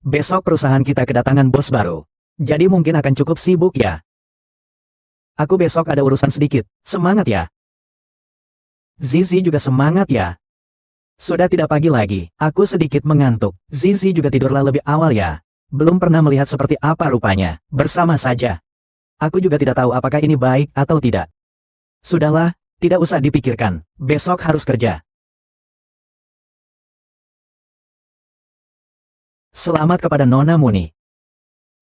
besok perusahaan kita kedatangan bos baru. Jadi mungkin akan cukup sibuk ya. Aku besok ada urusan sedikit. Semangat ya. Zizi juga semangat ya. Sudah tidak pagi lagi, aku sedikit mengantuk. Zizi juga tidurlah lebih awal ya. Belum pernah melihat seperti apa rupanya. Bersama saja. Aku juga tidak tahu apakah ini baik atau tidak. Sudahlah, tidak usah dipikirkan. Besok harus kerja. Selamat kepada Nona Muni.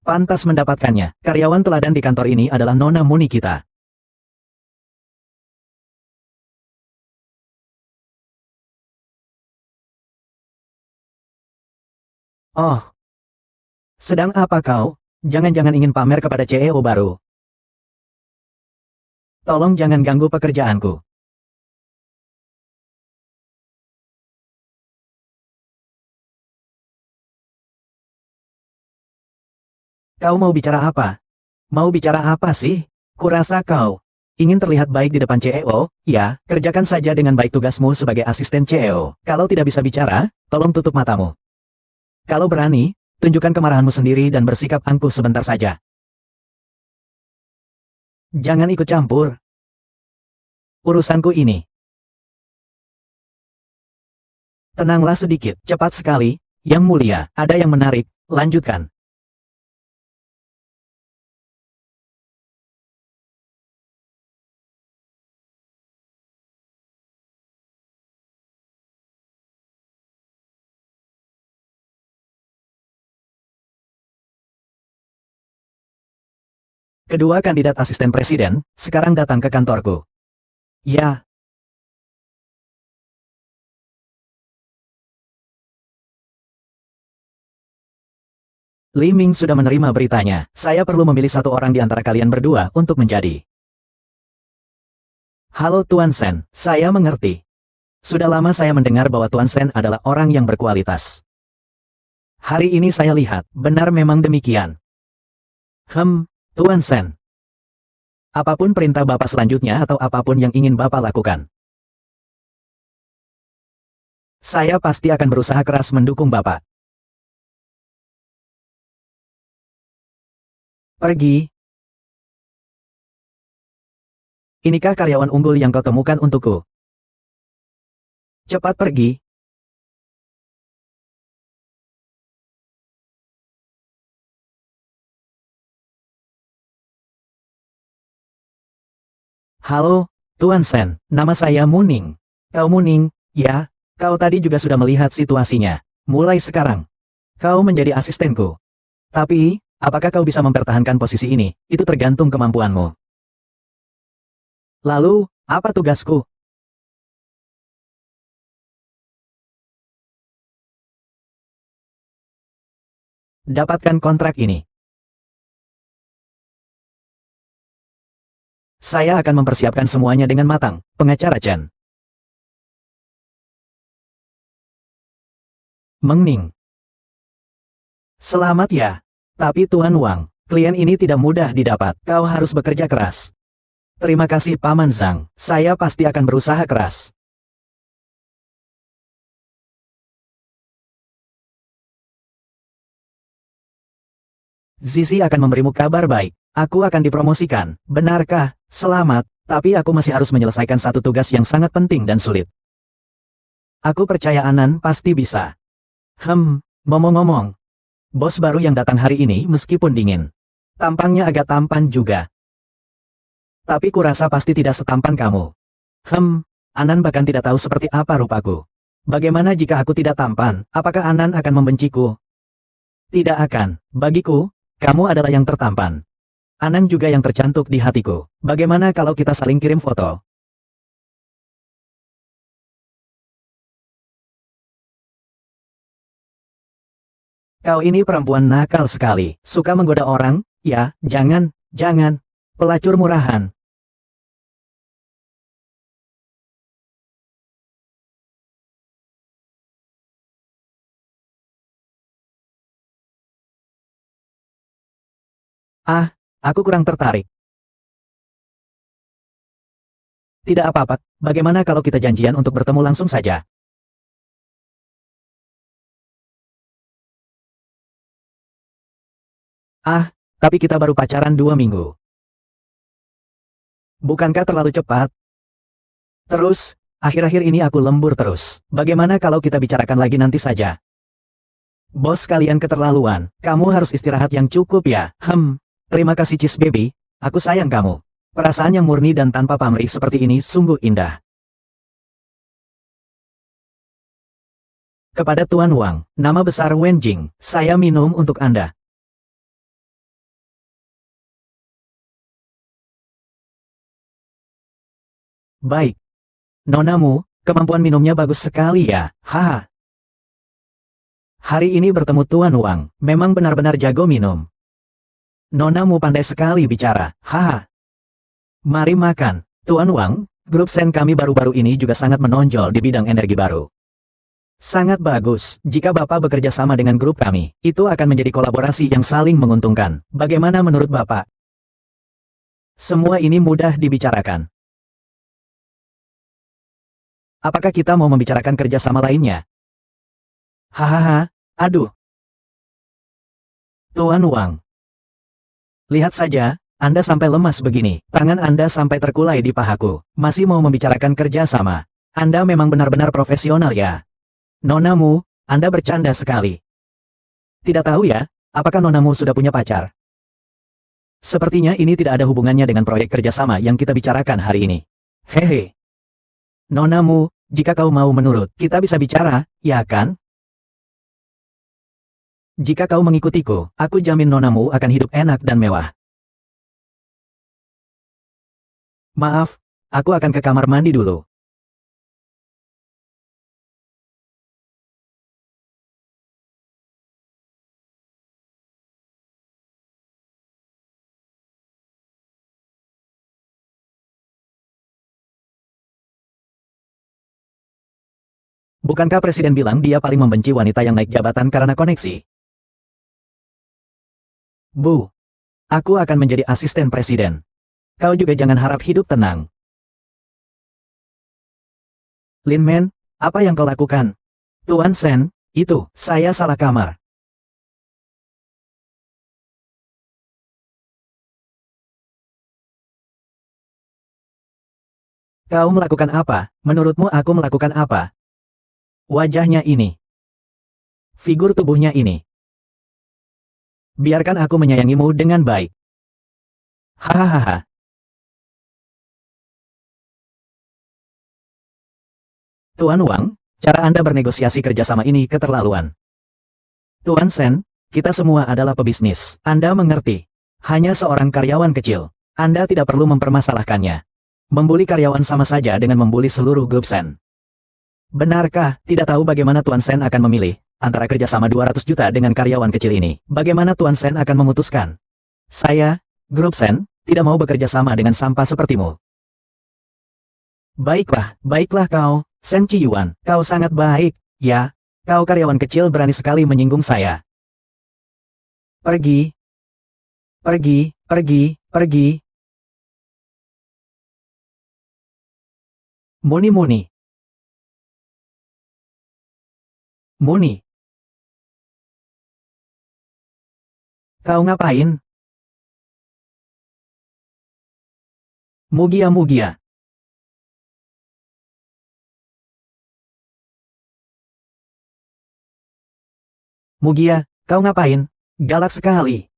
Pantas mendapatkannya. Karyawan teladan di kantor ini adalah Nona Muni kita. Oh, sedang apa kau? Jangan-jangan ingin pamer kepada CEO baru. Tolong jangan ganggu pekerjaanku. Kau mau bicara apa? Mau bicara apa sih? Kurasa kau ingin terlihat baik di depan CEO, ya, kerjakan saja dengan baik tugasmu sebagai asisten CEO. Kalau tidak bisa bicara, tolong tutup matamu. Kalau berani, tunjukkan kemarahanmu sendiri dan bersikap angkuh sebentar saja. Jangan ikut campur urusanku ini. Tenanglah sedikit, cepat sekali. Yang mulia, ada yang menarik, lanjutkan. Kedua kandidat asisten presiden, sekarang datang ke kantorku. Ya, Li Ming sudah menerima beritanya. Saya perlu memilih satu orang di antara kalian berdua untuk menjadi. Halo Tuan Sen, saya mengerti. Sudah lama saya mendengar bahwa Tuan Sen adalah orang yang berkualitas. Hari ini saya lihat, benar memang demikian. Tuan Sen. Apapun perintah Bapak selanjutnya atau apapun yang ingin Bapak lakukan. Saya pasti akan berusaha keras mendukung Bapak. Pergi. Inikah karyawan unggul yang kau temukan untukku? Cepat pergi. Halo, Tuan Sen, nama saya Muning. Kau Muning, ya, kau tadi juga sudah melihat situasinya. Mulai sekarang, kau menjadi asistenku. Tapi, apakah kau bisa mempertahankan posisi ini? Itu tergantung kemampuanmu. Lalu, apa tugasku? Dapatkan kontrak ini. Saya akan mempersiapkan semuanya dengan matang, pengacara Chen. Mengning. Selamat ya. Tapi Tuan Wang, klien ini tidak mudah didapat. Kau harus bekerja keras. Terima kasih Paman Zhang, saya pasti akan berusaha keras. Zizi akan memberimu kabar baik. Aku akan dipromosikan. Benarkah? Selamat, tapi aku masih harus menyelesaikan satu tugas yang sangat penting dan sulit. Aku percaya Anan pasti bisa. Ngomong-ngomong. Bos baru yang datang hari ini meskipun dingin. Tampangnya agak tampan juga. Tapi kurasa pasti tidak setampan kamu. Anan bahkan tidak tahu seperti apa rupaku. Bagaimana jika aku tidak tampan, apakah Anan akan membenciku? Tidak akan. Bagiku, kamu adalah yang tertampan. Anan juga yang tercantik di hatiku. Bagaimana kalau kita saling kirim foto? Kau ini perempuan nakal sekali. Suka menggoda orang? Ya, jangan. Pelacur murahan. Aku kurang tertarik. Tidak apa-apa, bagaimana kalau kita janjian untuk bertemu langsung saja? Ah, tapi kita baru pacaran 2 minggu. Bukankah terlalu cepat? Terus, akhir-akhir ini aku lembur terus. Bagaimana kalau kita bicarakan lagi nanti saja? Bos kalian keterlaluan, kamu harus istirahat yang cukup ya. Terima kasih Cheese Baby, aku sayang kamu. Perasaan yang murni dan tanpa pamrih seperti ini sungguh indah. Kepada Tuan Wang, nama besar Wen Jing, saya minum untuk Anda. Baik. Nonamu, kemampuan minumnya bagus sekali ya, haha. Hari ini bertemu Tuan Wang, memang benar-benar jago minum. Nonamu pandai sekali bicara, haha. Mari makan, Tuan Wang, grup Sen kami baru-baru ini juga sangat menonjol di bidang energi baru. Sangat bagus, jika Bapak bekerja sama dengan grup kami, itu akan menjadi kolaborasi yang saling menguntungkan. Bagaimana menurut Bapak? Semua ini mudah dibicarakan. Apakah kita mau membicarakan kerja sama lainnya? Hahaha, aduh. Tuan Wang. Lihat saja, Anda sampai lemas begini, tangan Anda sampai terkulai di pahaku. Masih mau membicarakan kerja sama. Anda memang benar-benar profesional ya. Nonamu, Anda bercanda sekali. Tidak tahu ya, apakah Nonamu sudah punya pacar? Sepertinya ini tidak ada hubungannya dengan proyek kerjasama yang kita bicarakan hari ini. Hehe. Nonamu, jika kau mau menurut, kita bisa bicara, ya kan? Jika kau mengikutiku, aku jamin Nonamu akan hidup enak dan mewah. Maaf, aku akan ke kamar mandi dulu. Bukankah Presiden bilang dia paling membenci wanita yang naik jabatan karena koneksi? Bu, aku akan menjadi asisten presiden. Kau juga jangan harap hidup tenang. Lin Men, apa yang kau lakukan? Tuan Sen, itu, saya salah kamar. Kau melakukan apa? Menurutmu aku melakukan apa? Wajahnya ini. Figur tubuhnya ini. Biarkan aku menyayangimu dengan baik. Hahaha. Tuan Wang, cara Anda bernegosiasi kerjasama ini keterlaluan. Tuan Sen, kita semua adalah pebisnis. Anda mengerti. Hanya seorang karyawan kecil. Anda tidak perlu mempermasalahkannya. Membuli karyawan sama saja dengan membuli seluruh grup Sen. Benarkah, tidak tahu bagaimana Tuan Sen akan memilih antara kerjasama 200 juta dengan karyawan kecil ini? Bagaimana Tuan Sen akan memutuskan? Saya, grup Sen, tidak mau bekerja sama dengan sampah sepertimu. Baiklah, baiklah kau, Sen Ciyuan, kau sangat baik, ya. Kau karyawan kecil berani sekali menyinggung saya. Pergi. Pergi, pergi, pergi. Muni Muni. Muni. Kau ngapain? Mugia Mugia. Mugia, kau ngapain? Galak sekali.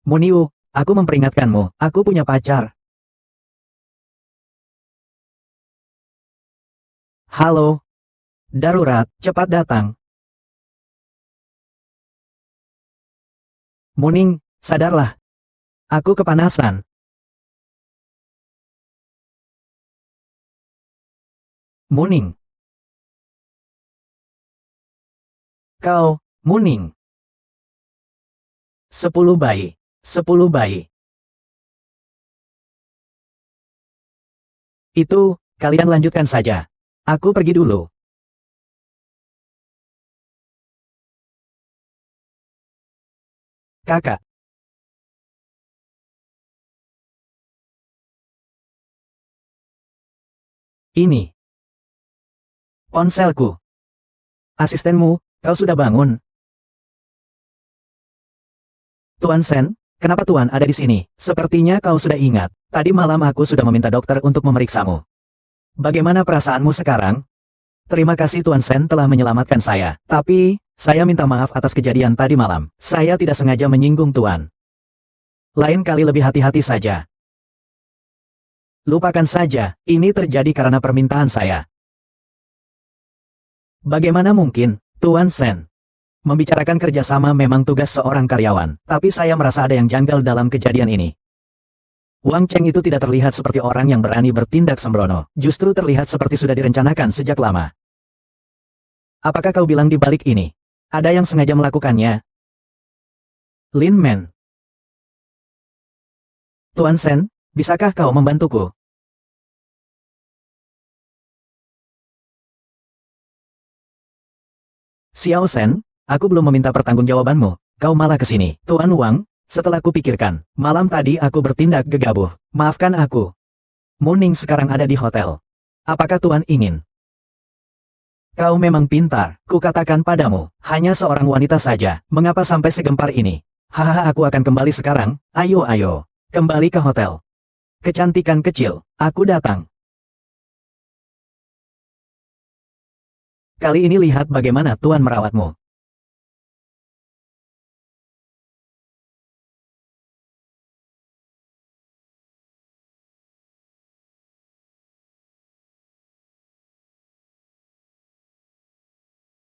Muniu, aku memperingatkanmu, aku punya pacar. Halo. Darurat, cepat datang. Muning, sadarlah. Aku kepanasan. Muning. Kau, Muning. 10 bayi. 10 bayi. Itu, kalian lanjutkan saja. Aku pergi dulu. Kakak. Ini. Ponselku. Asistenmu, kau sudah bangun? Tuan Sen, kenapa Tuan ada di sini? Sepertinya kau sudah ingat, tadi malam aku sudah meminta dokter untuk memeriksamu. Bagaimana perasaanmu sekarang? Terima kasih Tuan Sen telah menyelamatkan saya. Tapi, saya minta maaf atas kejadian tadi malam. Saya tidak sengaja menyinggung Tuan. Lain kali lebih hati-hati saja. Lupakan saja, ini terjadi karena permintaan saya. Bagaimana mungkin, Tuan Sen? Membicarakan kerjasama memang tugas seorang karyawan, tapi saya merasa ada yang janggal dalam kejadian ini. Wang Cheng itu tidak terlihat seperti orang yang berani bertindak sembrono, justru terlihat seperti sudah direncanakan sejak lama. Apakah kau bilang di balik ini? Ada yang sengaja melakukannya? Lin Men. Tuan Sen, bisakah kau membantuku? Xiao Sen, aku belum meminta pertanggungjawabanmu, kau malah ke sini. Tuan Wang, setelah kupikirkan, malam tadi aku bertindak gegabah. Maafkan aku. Muning sekarang ada di hotel. Apakah Tuan ingin? Kau memang pintar, kukatakan padamu, hanya seorang wanita saja, mengapa sampai segempar ini? Hahaha, aku akan kembali sekarang, ayo, kembali ke hotel. Kecantikan kecil, aku datang. Kali ini lihat bagaimana Tuan merawatmu.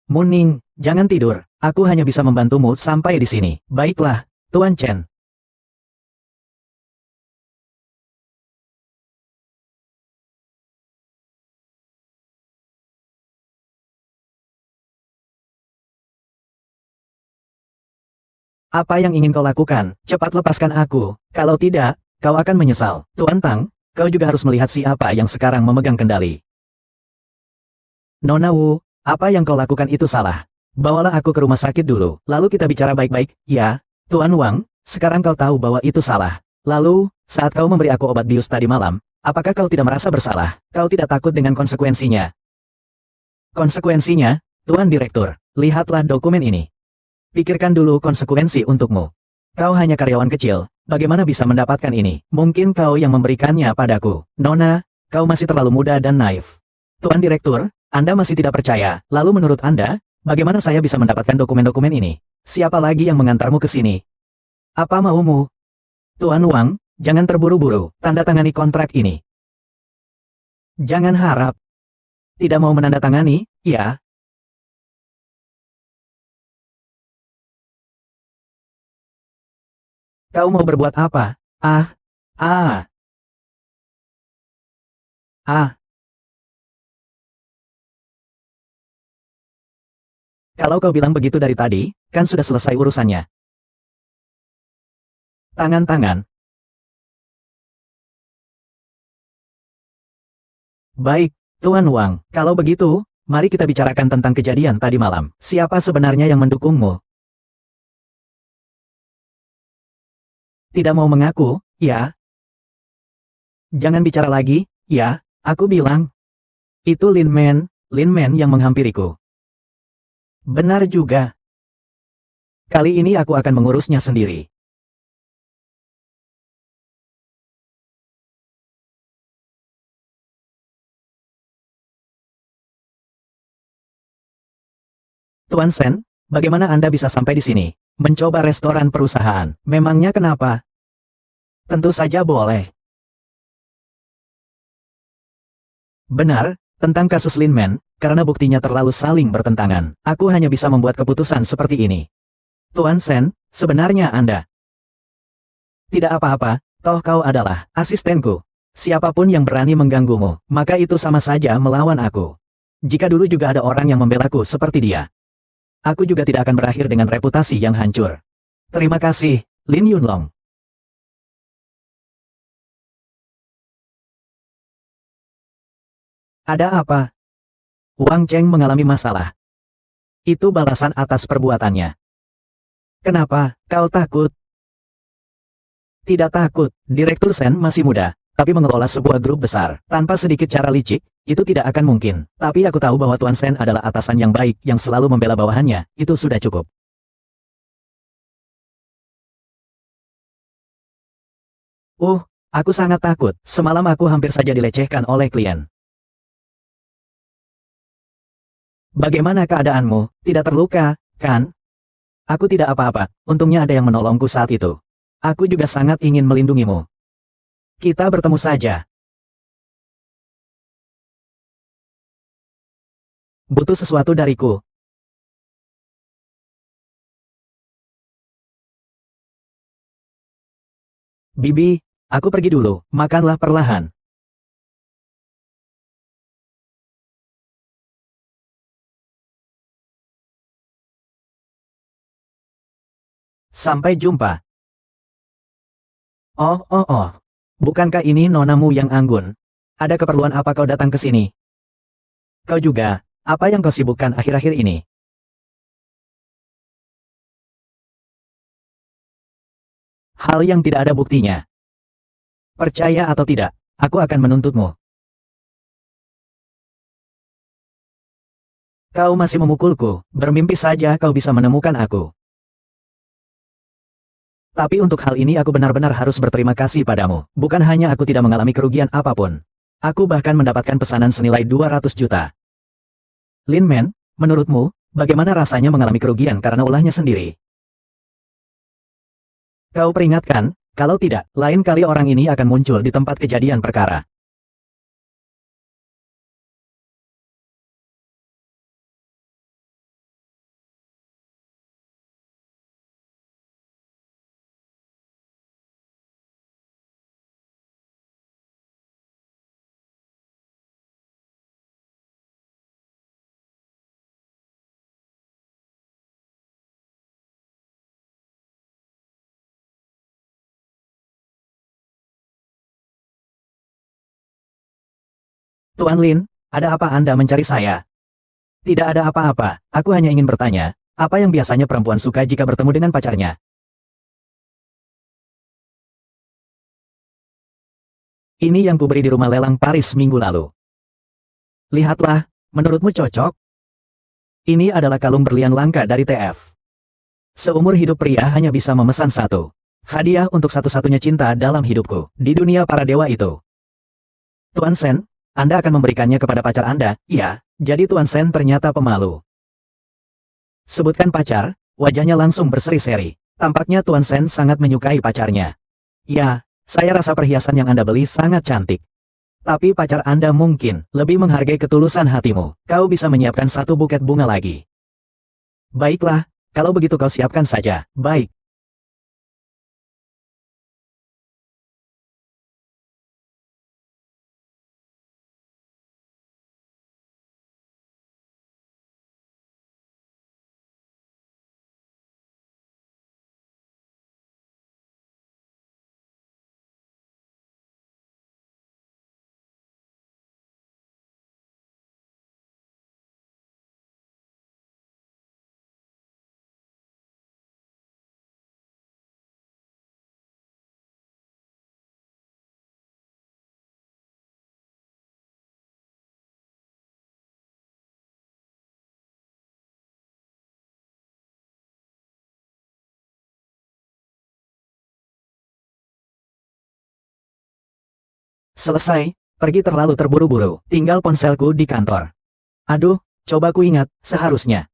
Muning, jangan tidur, aku hanya bisa membantumu sampai di sini. Baiklah, Tuan Chen. Apa yang ingin kau lakukan? Cepat lepaskan aku. Kalau tidak, kau akan menyesal. Tuan Tang, kau juga harus melihat siapa yang sekarang memegang kendali. Nona Wu, apa yang kau lakukan itu salah. Bawalah aku ke rumah sakit dulu, lalu kita bicara baik-baik. Ya, Tuan Wang, sekarang kau tahu bahwa itu salah. Lalu, saat kau memberi aku obat bius tadi malam, apakah kau tidak merasa bersalah? Kau tidak takut dengan konsekuensinya? Konsekuensinya, Tuan Direktur, lihatlah dokumen ini. Pikirkan dulu konsekuensi untukmu. Kau hanya karyawan kecil, bagaimana bisa mendapatkan ini? Mungkin kau yang memberikannya padaku. Nona, kau masih terlalu muda dan naif. Tuan Direktur, Anda masih tidak percaya. Lalu menurut Anda, bagaimana saya bisa mendapatkan dokumen-dokumen ini? Siapa lagi yang mengantarmu ke sini? Apa maumu? Tuan Wang, jangan terburu-buru, tanda tangani kontrak ini. Jangan harap. Tidak mau menandatangani, ya? Kau mau berbuat apa? Ah, ah, ah. Kalau kau bilang begitu dari tadi, kan sudah selesai urusannya. Tangan-tangan. Baik, Tuan Wang, kalau begitu, mari kita bicarakan tentang kejadian tadi malam. Siapa sebenarnya yang mendukungmu? Tidak mau mengaku, ya? Jangan bicara lagi, ya? Aku bilang. Itu Lin Men yang menghampiriku. Benar juga. Kali ini aku akan mengurusnya sendiri. Tuan Sen, bagaimana Anda bisa sampai di sini? Mencoba restoran perusahaan. Memangnya kenapa? Tentu saja boleh. Benar, tentang kasus Lin Men, karena buktinya terlalu saling bertentangan, aku hanya bisa membuat keputusan seperti ini. Tuan Sen, sebenarnya Anda tidak apa-apa, toh kau adalah asistenku. Siapapun yang berani mengganggumu, maka itu sama saja melawan aku. Jika dulu juga ada orang yang membelaku seperti dia, aku juga tidak akan berakhir dengan reputasi yang hancur. Terima kasih, Lin Yunlong. Ada apa? Wang Cheng mengalami masalah. Itu balasan atas perbuatannya. Kenapa, kau takut? Tidak takut, Direktur Sen masih muda, tapi mengelola sebuah grup besar, tanpa sedikit cara licik, itu tidak akan mungkin. Tapi aku tahu bahwa Tuan Sen adalah atasan yang baik yang selalu membela bawahannya, itu sudah cukup. Aku sangat takut. Semalam aku hampir saja dilecehkan oleh klien. Bagaimana keadaanmu? Tidak terluka, kan? Aku tidak apa-apa. Untungnya ada yang menolongku saat itu. Aku juga sangat ingin melindungimu. Kita bertemu saja. Butuh sesuatu dariku. Bibi, aku pergi dulu. Makanlah perlahan. Sampai jumpa. Oh. Bukankah ini nonamu yang anggun? Ada keperluan apa kau datang ke sini? Kau juga, apa yang kau sibukkan akhir-akhir ini? Hal yang tidak ada buktinya. Percaya atau tidak, aku akan menuntutmu. Kau masih memukulku, bermimpi saja kau bisa menemukan aku. Tapi untuk hal ini aku benar-benar harus berterima kasih padamu. Bukan hanya aku tidak mengalami kerugian apapun. Aku bahkan mendapatkan pesanan senilai 200 juta. Lin Man, menurutmu, bagaimana rasanya mengalami kerugian karena ulahnya sendiri? Kau peringatkan, kalau tidak, lain kali orang ini akan muncul di tempat kejadian perkara. Tuan Lin, ada apa Anda mencari saya? Tidak ada apa-apa, aku hanya ingin bertanya, apa yang biasanya perempuan suka jika bertemu dengan pacarnya? Ini yang kuberi di rumah lelang Paris minggu lalu. Lihatlah, menurutmu cocok? Ini adalah kalung berlian langka dari TF. Seumur hidup pria hanya bisa memesan satu. Hadiah untuk satu-satunya cinta dalam hidupku, di dunia para dewa itu. Tuan Sen, Anda akan memberikannya kepada pacar Anda, iya, jadi Tuan Sen ternyata pemalu. Sebutkan pacar, wajahnya langsung berseri-seri. Tampaknya Tuan Sen sangat menyukai pacarnya. Ya, saya rasa perhiasan yang Anda beli sangat cantik. Tapi pacar Anda mungkin lebih menghargai ketulusan hatimu. Kau bisa menyiapkan satu buket bunga lagi. Baiklah, kalau begitu kau siapkan saja. Baik. Selesai, pergi terlalu terburu-buru. Tinggal ponselku di kantor. Aduh, coba ku ingat, seharusnya.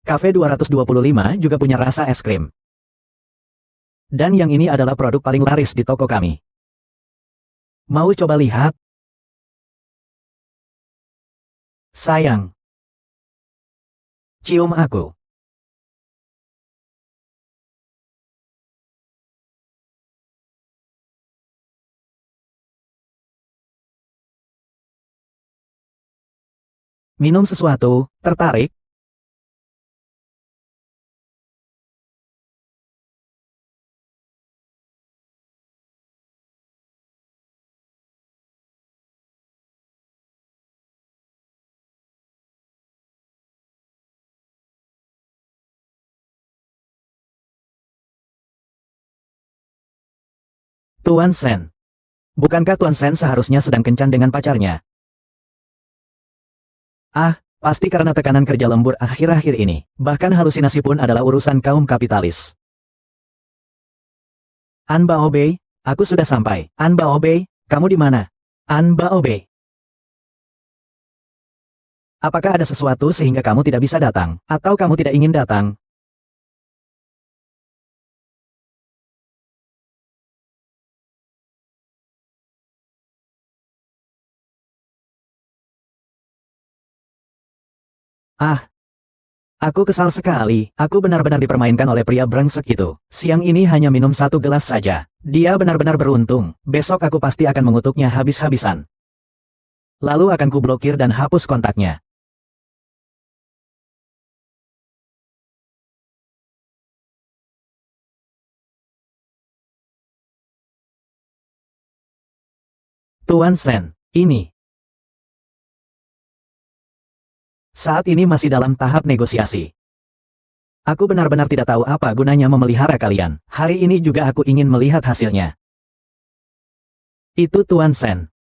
Cafe 225 juga punya rasa es krim. Dan yang ini adalah produk paling laris di toko kami. Mau coba lihat? Sayang. Cium aku. Minum sesuatu, tertarik? Tuan Sen. Bukankah Tuan Sen seharusnya sedang kencan dengan pacarnya? Pasti karena tekanan kerja lembur akhir-akhir ini. Bahkan halusinasi pun adalah urusan kaum kapitalis. An Baobei, aku sudah sampai. An Baobei, kamu di mana? An Baobei. Apakah ada sesuatu sehingga kamu tidak bisa datang, atau kamu tidak ingin datang? Ah, aku kesal sekali. Aku benar-benar dipermainkan oleh pria brengsek itu. Siang ini hanya minum satu gelas saja. Dia benar-benar beruntung. Besok aku pasti akan mengutuknya habis-habisan. Lalu akan kublokir dan hapus kontaknya. Tuan Sen, ini. Saat ini masih dalam tahap negosiasi. Aku benar-benar tidak tahu apa gunanya memelihara kalian. Hari ini juga aku ingin melihat hasilnya. Itu Tuan Sen.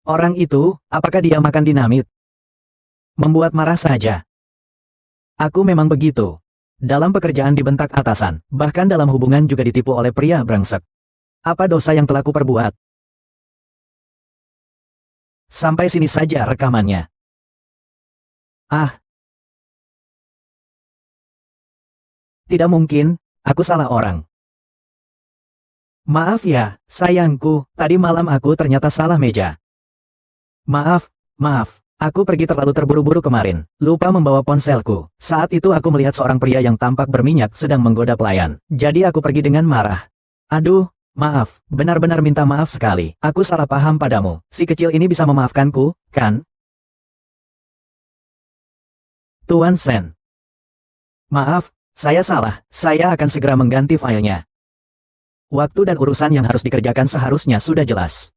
Orang itu, apakah dia makan dinamit? Membuat marah saja. Aku memang begitu. Dalam pekerjaan dibentak atasan, bahkan dalam hubungan juga ditipu oleh pria brengsek. Apa dosa yang telah kuperbuat? Sampai sini saja rekamannya. Ah, tidak mungkin, aku salah orang. Maaf ya, sayangku, tadi malam aku ternyata salah meja. Maaf, aku pergi terlalu terburu-buru kemarin, lupa membawa ponselku. Saat itu aku melihat seorang pria yang tampak berminyak sedang menggoda pelayan. Jadi aku pergi dengan marah. Aduh, maaf, benar-benar minta maaf sekali. Aku salah paham padamu. Si kecil ini bisa memaafkanku, kan? Tuan Sen. Maaf, saya salah. Saya akan segera mengganti filenya. Waktu dan urusan yang harus dikerjakan seharusnya sudah jelas.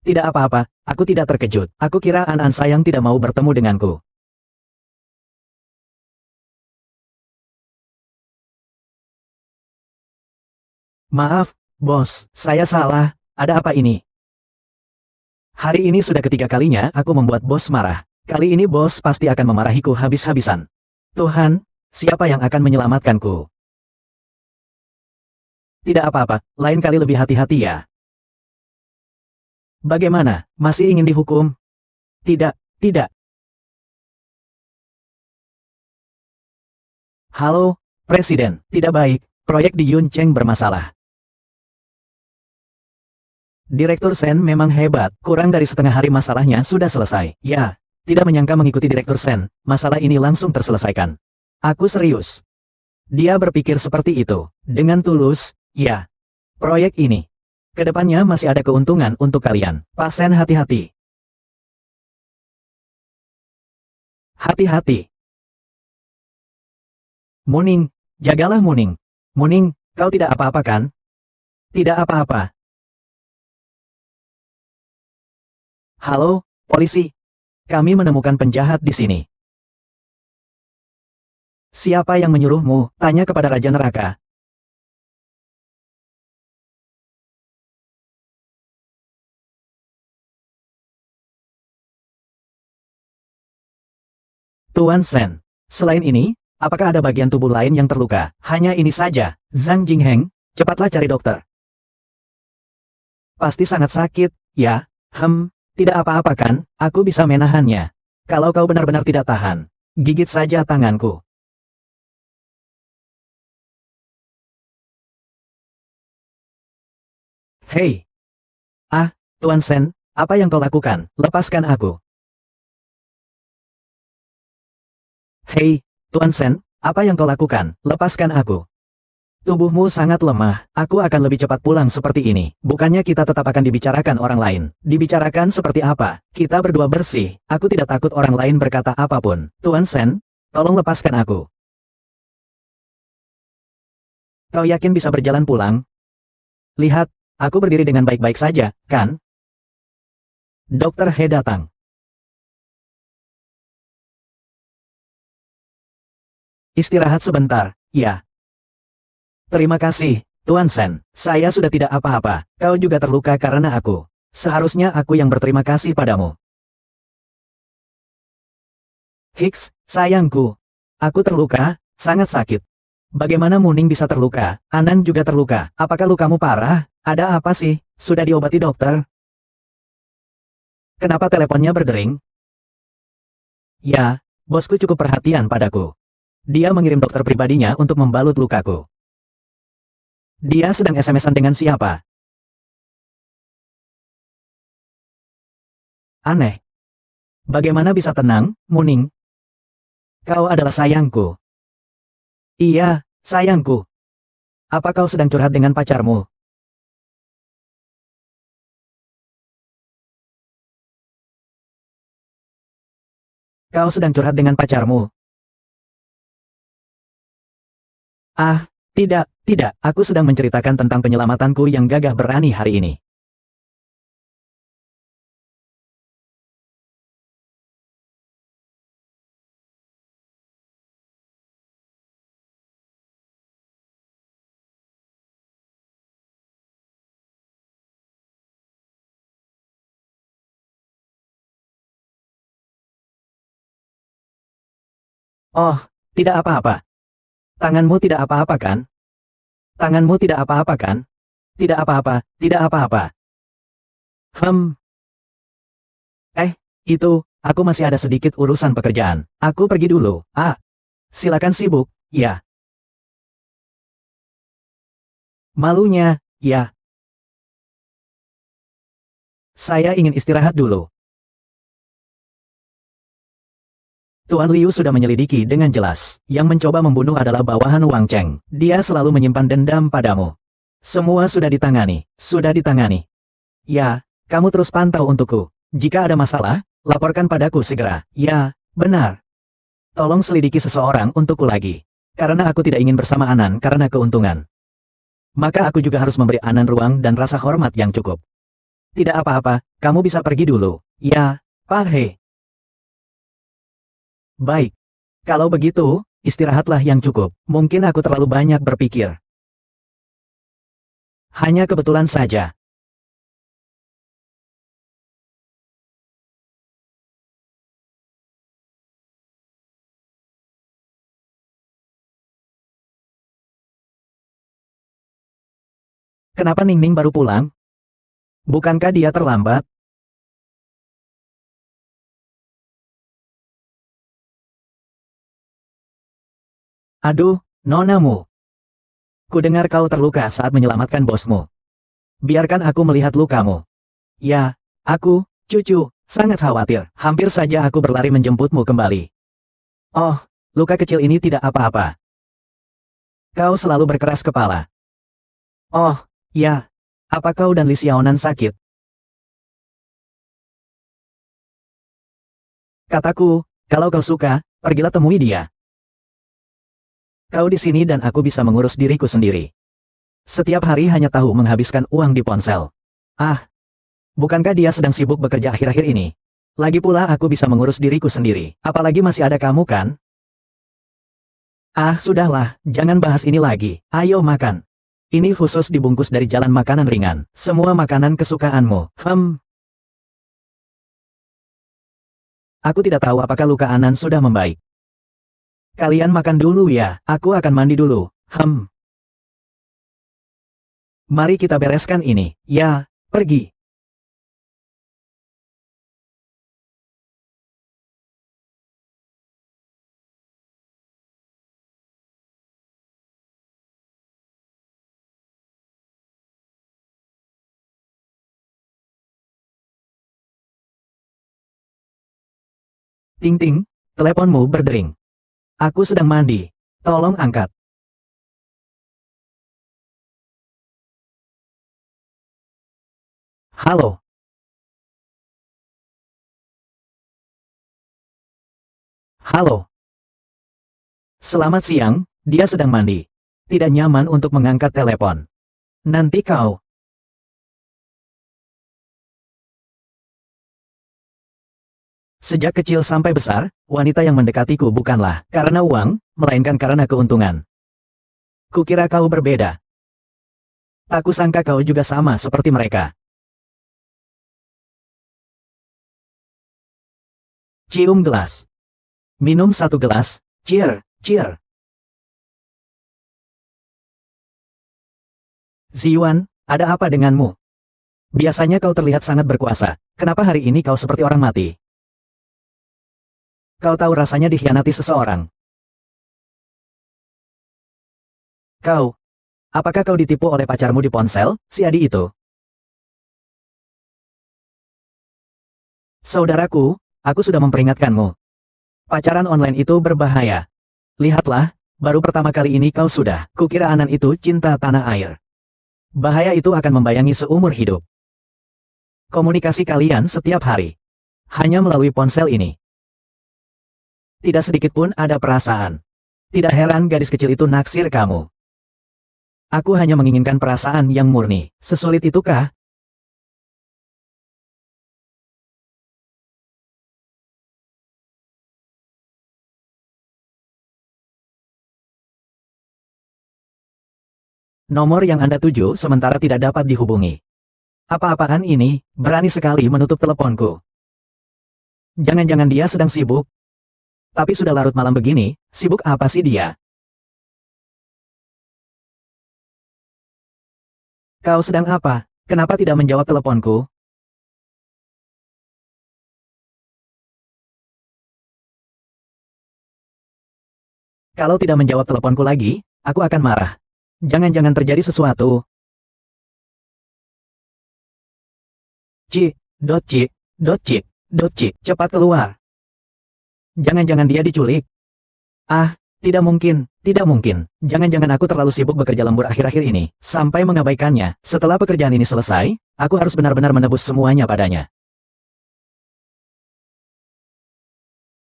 Tidak apa-apa, aku tidak terkejut. Aku kira An sayang tidak mau bertemu denganku. Maaf, bos, saya salah. Ada apa ini? Hari ini sudah ketiga kalinya aku membuat bos marah. Kali ini bos pasti akan memarahiku habis-habisan. Tuhan, siapa yang akan menyelamatkanku? Tidak apa-apa, lain kali lebih hati-hati ya. Bagaimana, masih ingin dihukum? Tidak, tidak. Halo, Presiden, tidak baik, proyek di Yuncheng bermasalah. Direktur Sen memang hebat, kurang dari setengah hari masalahnya sudah selesai. Ya, tidak menyangka mengikuti Direktur Sen, masalah ini langsung terselesaikan. Aku serius. Dia berpikir seperti itu. Dengan tulus, ya. Proyek ini. Kedepannya masih ada keuntungan untuk kalian. Pasien hati-hati. Hati-hati. Muning, jagalah Muning. Muning, kau tidak apa-apa kan? Tidak apa-apa. Halo, polisi. Kami menemukan penjahat di sini. Siapa yang menyuruhmu? Tanya kepada Raja Neraka. Tuan Sen. Selain ini, apakah ada bagian tubuh lain yang terluka? Hanya ini saja. Zhang Jingheng, cepatlah cari dokter. Pasti sangat sakit, ya? Tidak apa-apa kan? Aku bisa menahannya. Kalau kau benar-benar tidak tahan, gigit saja tanganku. Hei! Ah, Tuan Sen, apa yang kau lakukan? Lepaskan aku. Hei, Tuan Sen, apa yang kau lakukan? Lepaskan aku. Tubuhmu sangat lemah, aku akan lebih cepat pulang seperti ini. Bukannya kita tetap akan dibicarakan orang lain. Dibicarakan seperti apa? Kita berdua bersih, aku tidak takut orang lain berkata apapun. Tuan Sen, tolong lepaskan aku. Kau yakin bisa berjalan pulang? Lihat, aku berdiri dengan baik-baik saja, kan? Dokter He datang. Istirahat sebentar, ya. Terima kasih, Tuan Sen. Saya sudah tidak apa-apa. Kau juga terluka karena aku. Seharusnya aku yang berterima kasih padamu. Hicks, sayangku. Aku terluka, sangat sakit. Bagaimana Muning bisa terluka? Anan juga terluka. Apakah lukamu parah? Ada apa sih? Sudah diobati dokter? Kenapa teleponnya berdering? Ya, bosku cukup perhatian padaku. Dia mengirim dokter pribadinya untuk membalut lukaku. Dia sedang SMS-an dengan siapa? Aneh. Bagaimana bisa tenang, Muning? Kau adalah sayangku. Iya, sayangku. Apa kau sedang curhat dengan pacarmu? Kau sedang curhat dengan pacarmu? Ah, tidak, aku sedang menceritakan tentang penyelamatanku yang gagah berani hari ini. Oh, tidak apa-apa. Tanganmu tidak apa-apa kan? Tanganmu tidak apa-apa kan? Tidak apa-apa, tidak apa-apa. Hmm, aku masih ada sedikit urusan pekerjaan. Aku pergi dulu. Ah, silakan sibuk, ya. Malunya, ya. Saya ingin istirahat dulu. Tuan Liu sudah menyelidiki dengan jelas. Yang mencoba membunuh adalah bawahan Wang Cheng. Dia selalu menyimpan dendam padamu. Semua sudah ditangani. Sudah ditangani. Ya, kamu terus pantau untukku. Jika ada masalah, laporkan padaku segera. Ya, benar. Tolong selidiki seseorang untukku lagi. Karena aku tidak ingin bersama Anan karena keuntungan. Maka aku juga harus memberi Anan ruang dan rasa hormat yang cukup. Tidak apa-apa, kamu bisa pergi dulu. Ya, Pak He. Baik. Kalau begitu, istirahatlah yang cukup. Mungkin aku terlalu banyak berpikir. Hanya kebetulan saja. Kenapa Ningning baru pulang? Bukankah dia terlambat? Aduh, nonamu. Kudengar kau terluka saat menyelamatkan bosmu. Biarkan aku melihat lukamu. Ya, cucu, sangat khawatir. Hampir saja aku berlari menjemputmu kembali. Oh, luka kecil ini tidak apa-apa. Kau selalu berkeras kepala. Oh, ya. Apa kau dan Li Xiaonan sakit? Kataku, kalau kau suka, pergilah temui dia. Kau di sini dan aku bisa mengurus diriku sendiri. Setiap hari hanya tahu menghabiskan uang di ponsel. Ah, bukankah dia sedang sibuk bekerja akhir-akhir ini? Lagi pula aku bisa mengurus diriku sendiri. Apalagi masih ada kamu kan? Ah, sudahlah, jangan bahas ini lagi. Ayo makan. Ini khusus dibungkus dari jalan makanan ringan. Semua makanan kesukaanmu. Aku tidak tahu apakah luka Anan sudah membaik. Kalian makan dulu ya, aku akan mandi dulu. Mari kita bereskan ini. Ya, pergi. Ting ting, teleponmu berdering. Aku sedang mandi. Tolong angkat. Halo. Halo. Selamat siang, dia sedang mandi. Tidak nyaman untuk mengangkat telepon. Nanti kau. Sejak kecil sampai besar, wanita yang mendekatiku bukanlah karena uang, melainkan karena keuntungan. Kukira kau berbeda. Aku sangka kau juga sama seperti mereka. Cium gelas. Minum satu gelas. Cheer, cheer. Ziyuan, ada apa denganmu? Biasanya kau terlihat sangat berkuasa. Kenapa hari ini kau seperti orang mati? Kau tahu rasanya dikhianati seseorang. Kau, apakah kau ditipu oleh pacarmu di ponsel, si Adi itu? Saudaraku, aku sudah memperingatkanmu. Pacaran online itu berbahaya. Lihatlah, baru pertama kali ini kau sudah, kukira Anan itu cinta tanah air. Bahaya itu akan membayangi seumur hidup. Komunikasi kalian setiap hari. Hanya melalui ponsel ini. Tidak sedikit pun ada perasaan. Tidak heran gadis kecil itu naksir kamu. Aku hanya menginginkan perasaan yang murni. Sesulit itukah? Nomor yang Anda tuju sementara tidak dapat dihubungi. Apa-apaan ini, berani sekali menutup teleponku. Jangan-jangan dia sedang sibuk. Tapi sudah larut malam begini, sibuk apa sih dia? Kau sedang apa? Kenapa tidak menjawab teleponku? Kalau tidak menjawab teleponku lagi, aku akan marah. Jangan-jangan terjadi sesuatu. Ci, dot ci, dot ci, dot ci, cepat keluar. Jangan-jangan dia diculik. Ah, tidak mungkin, tidak mungkin. Jangan-jangan aku terlalu sibuk bekerja lembur akhir-akhir ini, sampai mengabaikannya. Setelah pekerjaan ini selesai, aku harus benar-benar menebus semuanya padanya.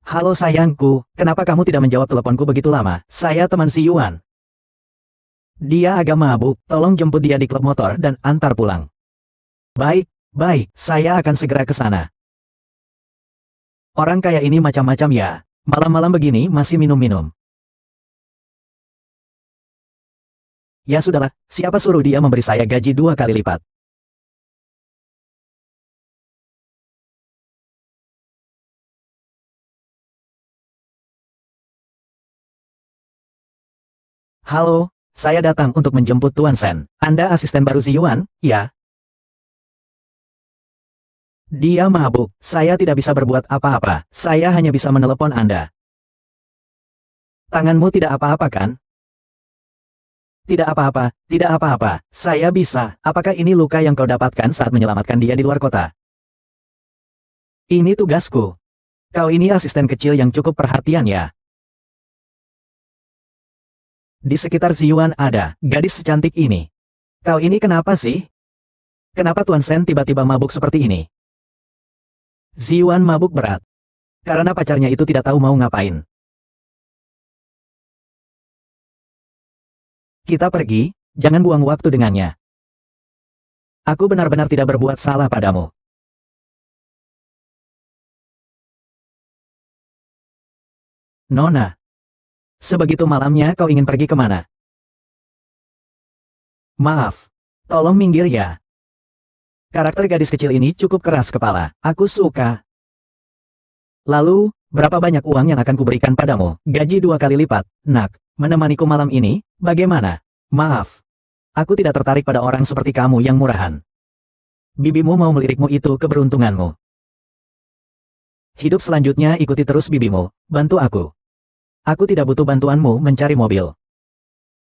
Halo sayangku, kenapa kamu tidak menjawab teleponku begitu lama? Saya teman si Yuan. Dia agak mabuk, tolong jemput dia di klub motor dan antar pulang. Baik, baik, saya akan segera ke sana. Orang kaya ini macam-macam ya. Malam-malam begini masih minum-minum. Ya sudahlah, siapa suruh dia memberi saya gaji 2 kali lipat? Halo, saya datang untuk menjemput Tuan Sen. Anda asisten baru Ziyuan, ya? Dia mabuk, saya tidak bisa berbuat apa-apa. Saya hanya bisa menelepon Anda. Tanganmu tidak apa-apa kan? Tidak apa-apa, tidak apa-apa. Saya bisa. Apakah ini luka yang kau dapatkan saat menyelamatkan dia di luar kota? Ini tugasku. Kau ini asisten kecil yang cukup perhatian ya. Di sekitar Ziyuan ada gadis secantik ini. Kau ini kenapa sih? Kenapa Tuan Sen tiba-tiba mabuk seperti ini? Ziyuan mabuk berat. Karena pacarnya itu tidak tahu mau ngapain. Kita pergi, jangan buang waktu dengannya. Aku benar-benar tidak berbuat salah padamu. Nona. Sebegitu malamnya kau ingin pergi kemana? Maaf. Tolong minggir ya. Karakter gadis kecil ini cukup keras kepala. Aku suka. Lalu, berapa banyak uang yang akan kuberikan padamu? Gaji 2 kali lipat. Nak, menemaniku malam ini, bagaimana? Maaf. Aku tidak tertarik pada orang seperti kamu yang murahan. Bibimu mau melirikmu itu keberuntunganmu. Hidup selanjutnya ikuti terus bibimu. Bantu aku. Aku tidak butuh bantuanmu mencari mobil.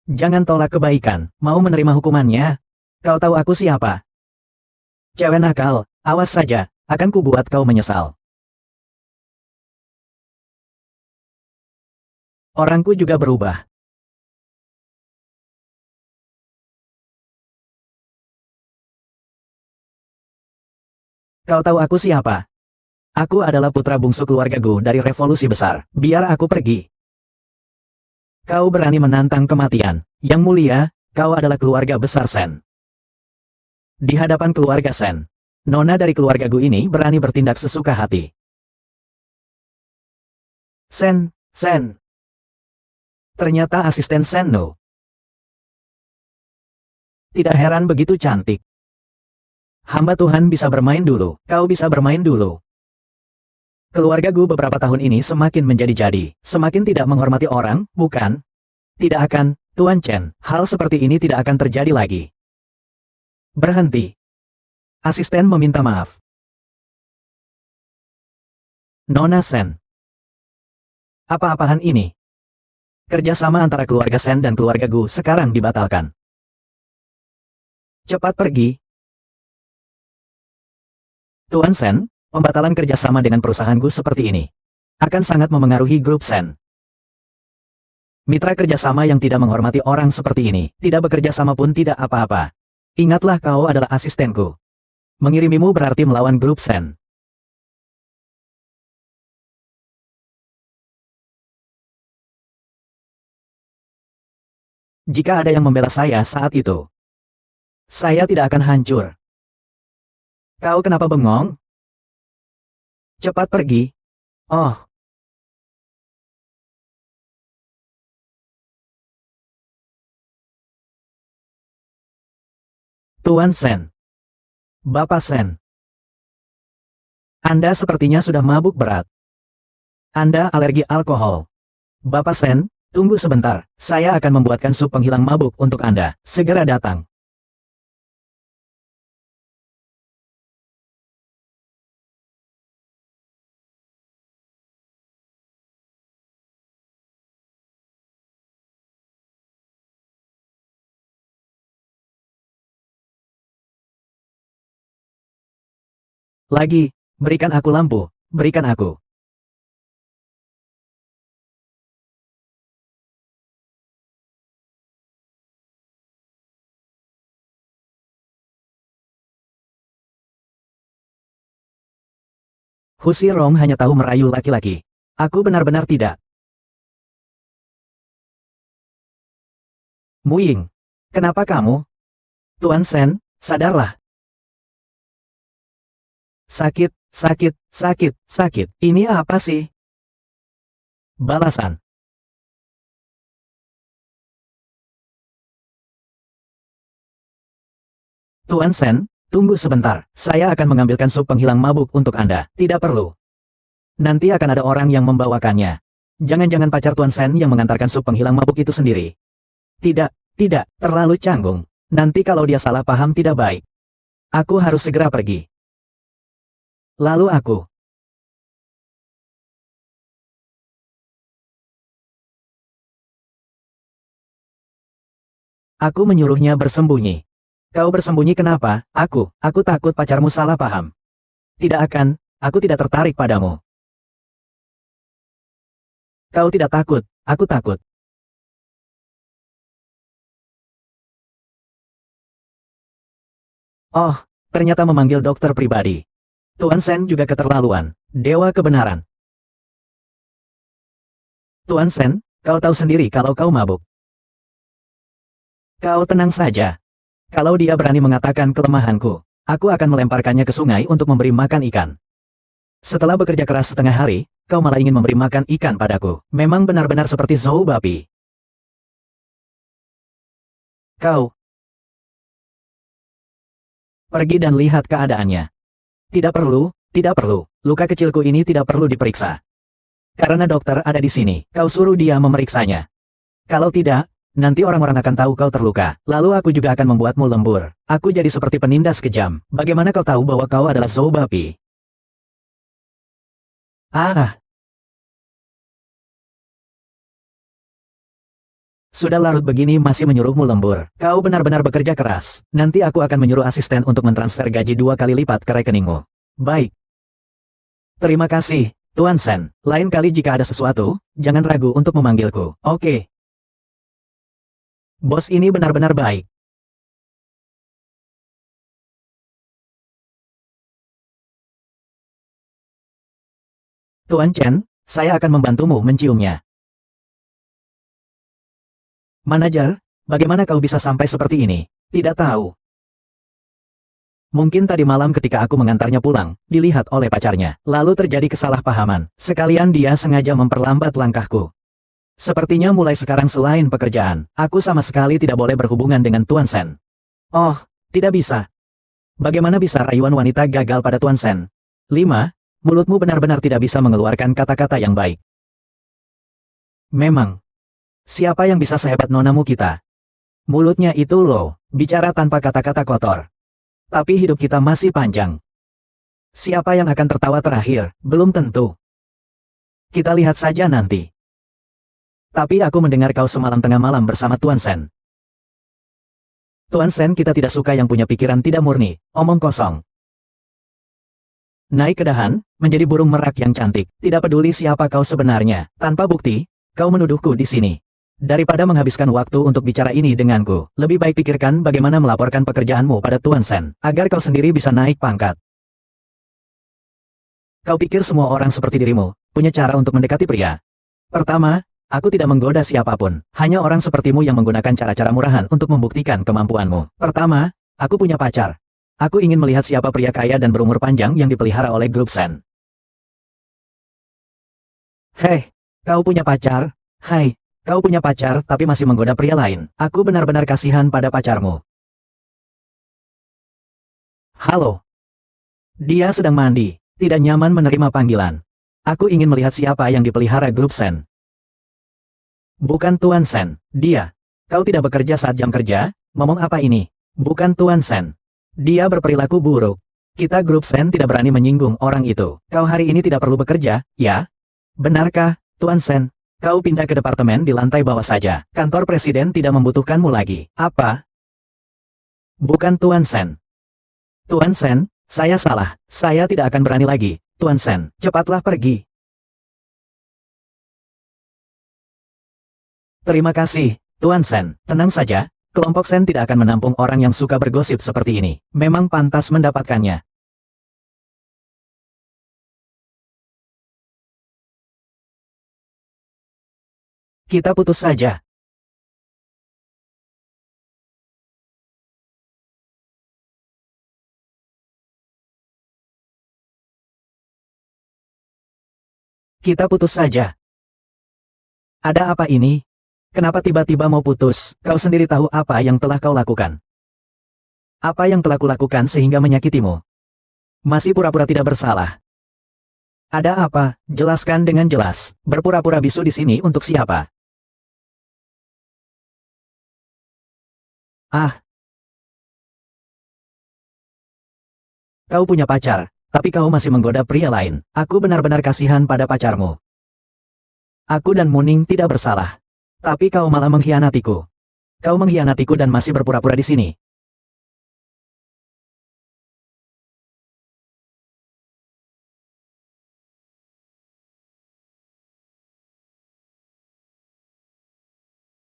Jangan tolak kebaikan. Mau menerima hukumannya? Kau tahu aku siapa? Cewek nakal, awas saja. Akan kubuat kau menyesal. Orangku juga berubah. Kau tahu aku siapa? Aku adalah putra bungsu keluargaku dari revolusi besar. Biar aku pergi. Kau berani menantang kematian. Yang mulia, kau adalah keluarga besar Sen. Di hadapan keluarga Sen, Nona dari keluargaku ini berani bertindak sesuka hati. Sen, Sen. Ternyata asisten Sen no. Tidak heran begitu cantik. Hamba Tuhan bisa bermain dulu. Kau bisa bermain dulu. Keluarga Gu beberapa tahun ini semakin menjadi-jadi, semakin tidak menghormati orang, bukan? Tidak akan, Tuan Chen, hal seperti ini tidak akan terjadi lagi. Berhenti. Asisten meminta maaf. Nona Sen. Apa-apaan ini? Kerjasama antara keluarga Sen dan keluarga Gu sekarang dibatalkan. Cepat pergi. Tuan Sen, pembatalan kerjasama dengan perusahaan Gu seperti ini akan sangat memengaruhi grup Sen. Mitra kerjasama yang tidak menghormati orang seperti ini, tidak bekerja sama pun tidak apa-apa. Ingatlah kau adalah asistenku. Mengirimimu berarti melawan grup Sen. Jika ada yang membela saya saat itu, saya tidak akan hancur. Kau kenapa bengong? Cepat pergi. Oh. Tuan Sen. Bapak Sen. Anda sepertinya sudah mabuk berat. Anda alergi alkohol. Bapak Sen, tunggu sebentar. Saya akan membuatkan sup penghilang mabuk untuk Anda. Segera datang. Lagi, berikan aku lampu, berikan aku. Husi Rong hanya tahu merayu laki-laki. Aku benar-benar tidak. Muying, kenapa kamu? Tuan Sen, sadarlah. Sakit, sakit, sakit, sakit. Ini apa sih? Balasan. Tuan Sen, tunggu sebentar. Saya akan mengambilkan sup penghilang mabuk untuk Anda. Tidak perlu. Nanti akan ada orang yang membawakannya. Jangan-jangan pacar Tuan Sen yang mengantarkan sup penghilang mabuk itu sendiri. Tidak, tidak, terlalu canggung. Nanti kalau dia salah paham tidak baik. Aku harus segera pergi. Lalu aku. Aku menyuruhnya bersembunyi. Kau bersembunyi kenapa? Aku takut pacarmu salah paham. Tidak akan, aku tidak tertarik padamu. Kau tidak takut, aku takut. Oh, ternyata memanggil dokter pribadi. Tuan Sen juga keterlaluan. Dewa kebenaran. Tuan Sen, kau tahu sendiri kalau kau mabuk. Kau tenang saja. Kalau dia berani mengatakan kelemahanku, aku akan melemparkannya ke sungai untuk memberi makan ikan. Setelah bekerja keras setengah hari, kau malah ingin memberi makan ikan padaku. Memang benar-benar seperti Zhou Bapi. Kau pergi dan lihat keadaannya. Tidak perlu, tidak perlu. Luka kecilku ini tidak perlu diperiksa. Karena dokter ada di sini, kau suruh dia memeriksanya. Kalau tidak, nanti orang-orang akan tahu kau terluka. Lalu aku juga akan membuatmu lembur. Aku jadi seperti penindas kejam. Bagaimana kau tahu bahwa kau adalah Zhou Bapi? Ah. Sudah larut begini masih menyuruhmu lembur. Kau benar-benar bekerja keras. Nanti aku akan menyuruh asisten untuk mentransfer gaji 2 kali lipat ke rekeningmu. Baik. Terima kasih, Tuan Sen. Lain kali jika ada sesuatu, jangan ragu untuk memanggilku. Oke. Bos ini benar-benar baik. Tuan Chen, saya akan membantumu menciumnya. Manajer, bagaimana kau bisa sampai seperti ini? Tidak tahu. Mungkin tadi malam ketika aku mengantarnya pulang, dilihat oleh pacarnya. Lalu terjadi kesalahpahaman. Sekalian dia sengaja memperlambat langkahku. Sepertinya mulai sekarang selain pekerjaan, aku sama sekali tidak boleh berhubungan dengan Tuan Sen. Oh, tidak bisa. Bagaimana bisa rayuan wanita gagal pada Tuan Sen? 5, Mulutmu benar-benar tidak bisa mengeluarkan kata-kata yang baik. Memang. Siapa yang bisa sehebat nonamu kita? Mulutnya itu loh, bicara tanpa kata-kata kotor. Tapi hidup kita masih panjang. Siapa yang akan tertawa terakhir? Belum tentu. Kita lihat saja nanti. Tapi aku mendengar kau semalam tengah malam bersama Tuan Sen. Tuan Sen, kita tidak suka yang punya pikiran tidak murni, omong kosong. Naik ke dahan, menjadi burung merak yang cantik, tidak peduli siapa kau sebenarnya, tanpa bukti, kau menuduhku di sini. Daripada menghabiskan waktu untuk bicara ini denganku, lebih baik pikirkan bagaimana melaporkan pekerjaanmu pada Tuan Sen, agar kau sendiri bisa naik pangkat. Kau pikir semua orang seperti dirimu, punya cara untuk mendekati pria? Pertama, aku tidak menggoda siapapun, hanya orang sepertimu yang menggunakan cara-cara murahan untuk membuktikan kemampuanmu. Pertama, aku punya pacar. Aku ingin melihat siapa pria kaya dan berumur panjang yang dipelihara oleh grup Sen. Hei, kau punya pacar? Hai, kau punya pacar tapi masih menggoda pria lain. Aku benar-benar kasihan pada pacarmu. Halo. Dia sedang mandi, tidak nyaman menerima panggilan. Aku ingin melihat siapa yang dipelihara grup Sen. Bukan Tuan Sen, dia. Kau tidak bekerja saat jam kerja? Ngomong apa ini? Bukan Tuan Sen. Dia berperilaku buruk. Kita grup Sen tidak berani menyinggung orang itu. Kau hari ini tidak perlu bekerja, ya? Benarkah, Tuan Sen? Kau pindah ke departemen di lantai bawah saja. Kantor presiden tidak membutuhkanmu lagi. Apa? Bukan Tuan Sen. Tuan Sen, saya salah. Saya tidak akan berani lagi. Tuan Sen, cepatlah pergi. Terima kasih, Tuan Sen. Tenang saja, kelompok Sen tidak akan menampung orang yang suka bergosip seperti ini. Memang pantas mendapatkannya. Kita putus saja. Kita putus saja. Ada apa ini? Kenapa tiba-tiba mau putus? Kau sendiri tahu apa yang telah kau lakukan. Apa yang telah kulakukan sehingga menyakitimu? Masih pura-pura tidak bersalah. Ada apa? Jelaskan dengan jelas. Berpura-pura bisu di sini untuk siapa? Ah, kau punya pacar, tapi kau masih menggoda pria lain. Aku benar-benar kasihan pada pacarmu. Aku dan Muning tidak bersalah. Tapi kau malah mengkhianatiku. Kau mengkhianatiku dan masih berpura-pura di sini.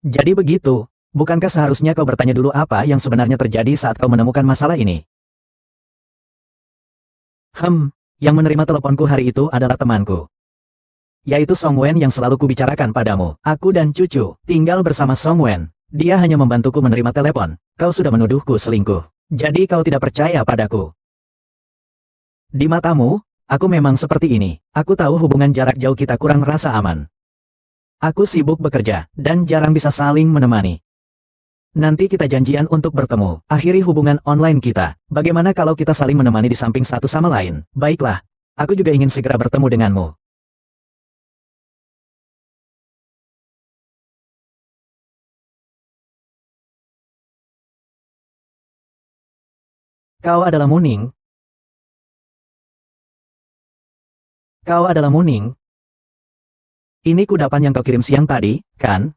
Jadi begitu, bukankah seharusnya kau bertanya dulu apa yang sebenarnya terjadi saat kau menemukan masalah ini? Yang menerima teleponku hari itu adalah temanku. Yaitu Song Wen yang selalu kubicarakan padamu. Aku dan cucu tinggal bersama Song Wen. Dia hanya membantuku menerima telepon. Kau sudah menuduhku selingkuh. Jadi kau tidak percaya padaku. Di matamu, aku memang seperti ini. Aku tahu hubungan jarak jauh kita kurang rasa aman. Aku sibuk bekerja, dan jarang bisa saling menemani. Nanti kita janjian untuk bertemu. Akhiri hubungan online kita. Bagaimana kalau kita saling menemani di samping satu sama lain? Baiklah. Aku juga ingin segera bertemu denganmu. Kau adalah Muning. Kau adalah Muning. Ini kudapan yang kau kirim siang tadi, kan?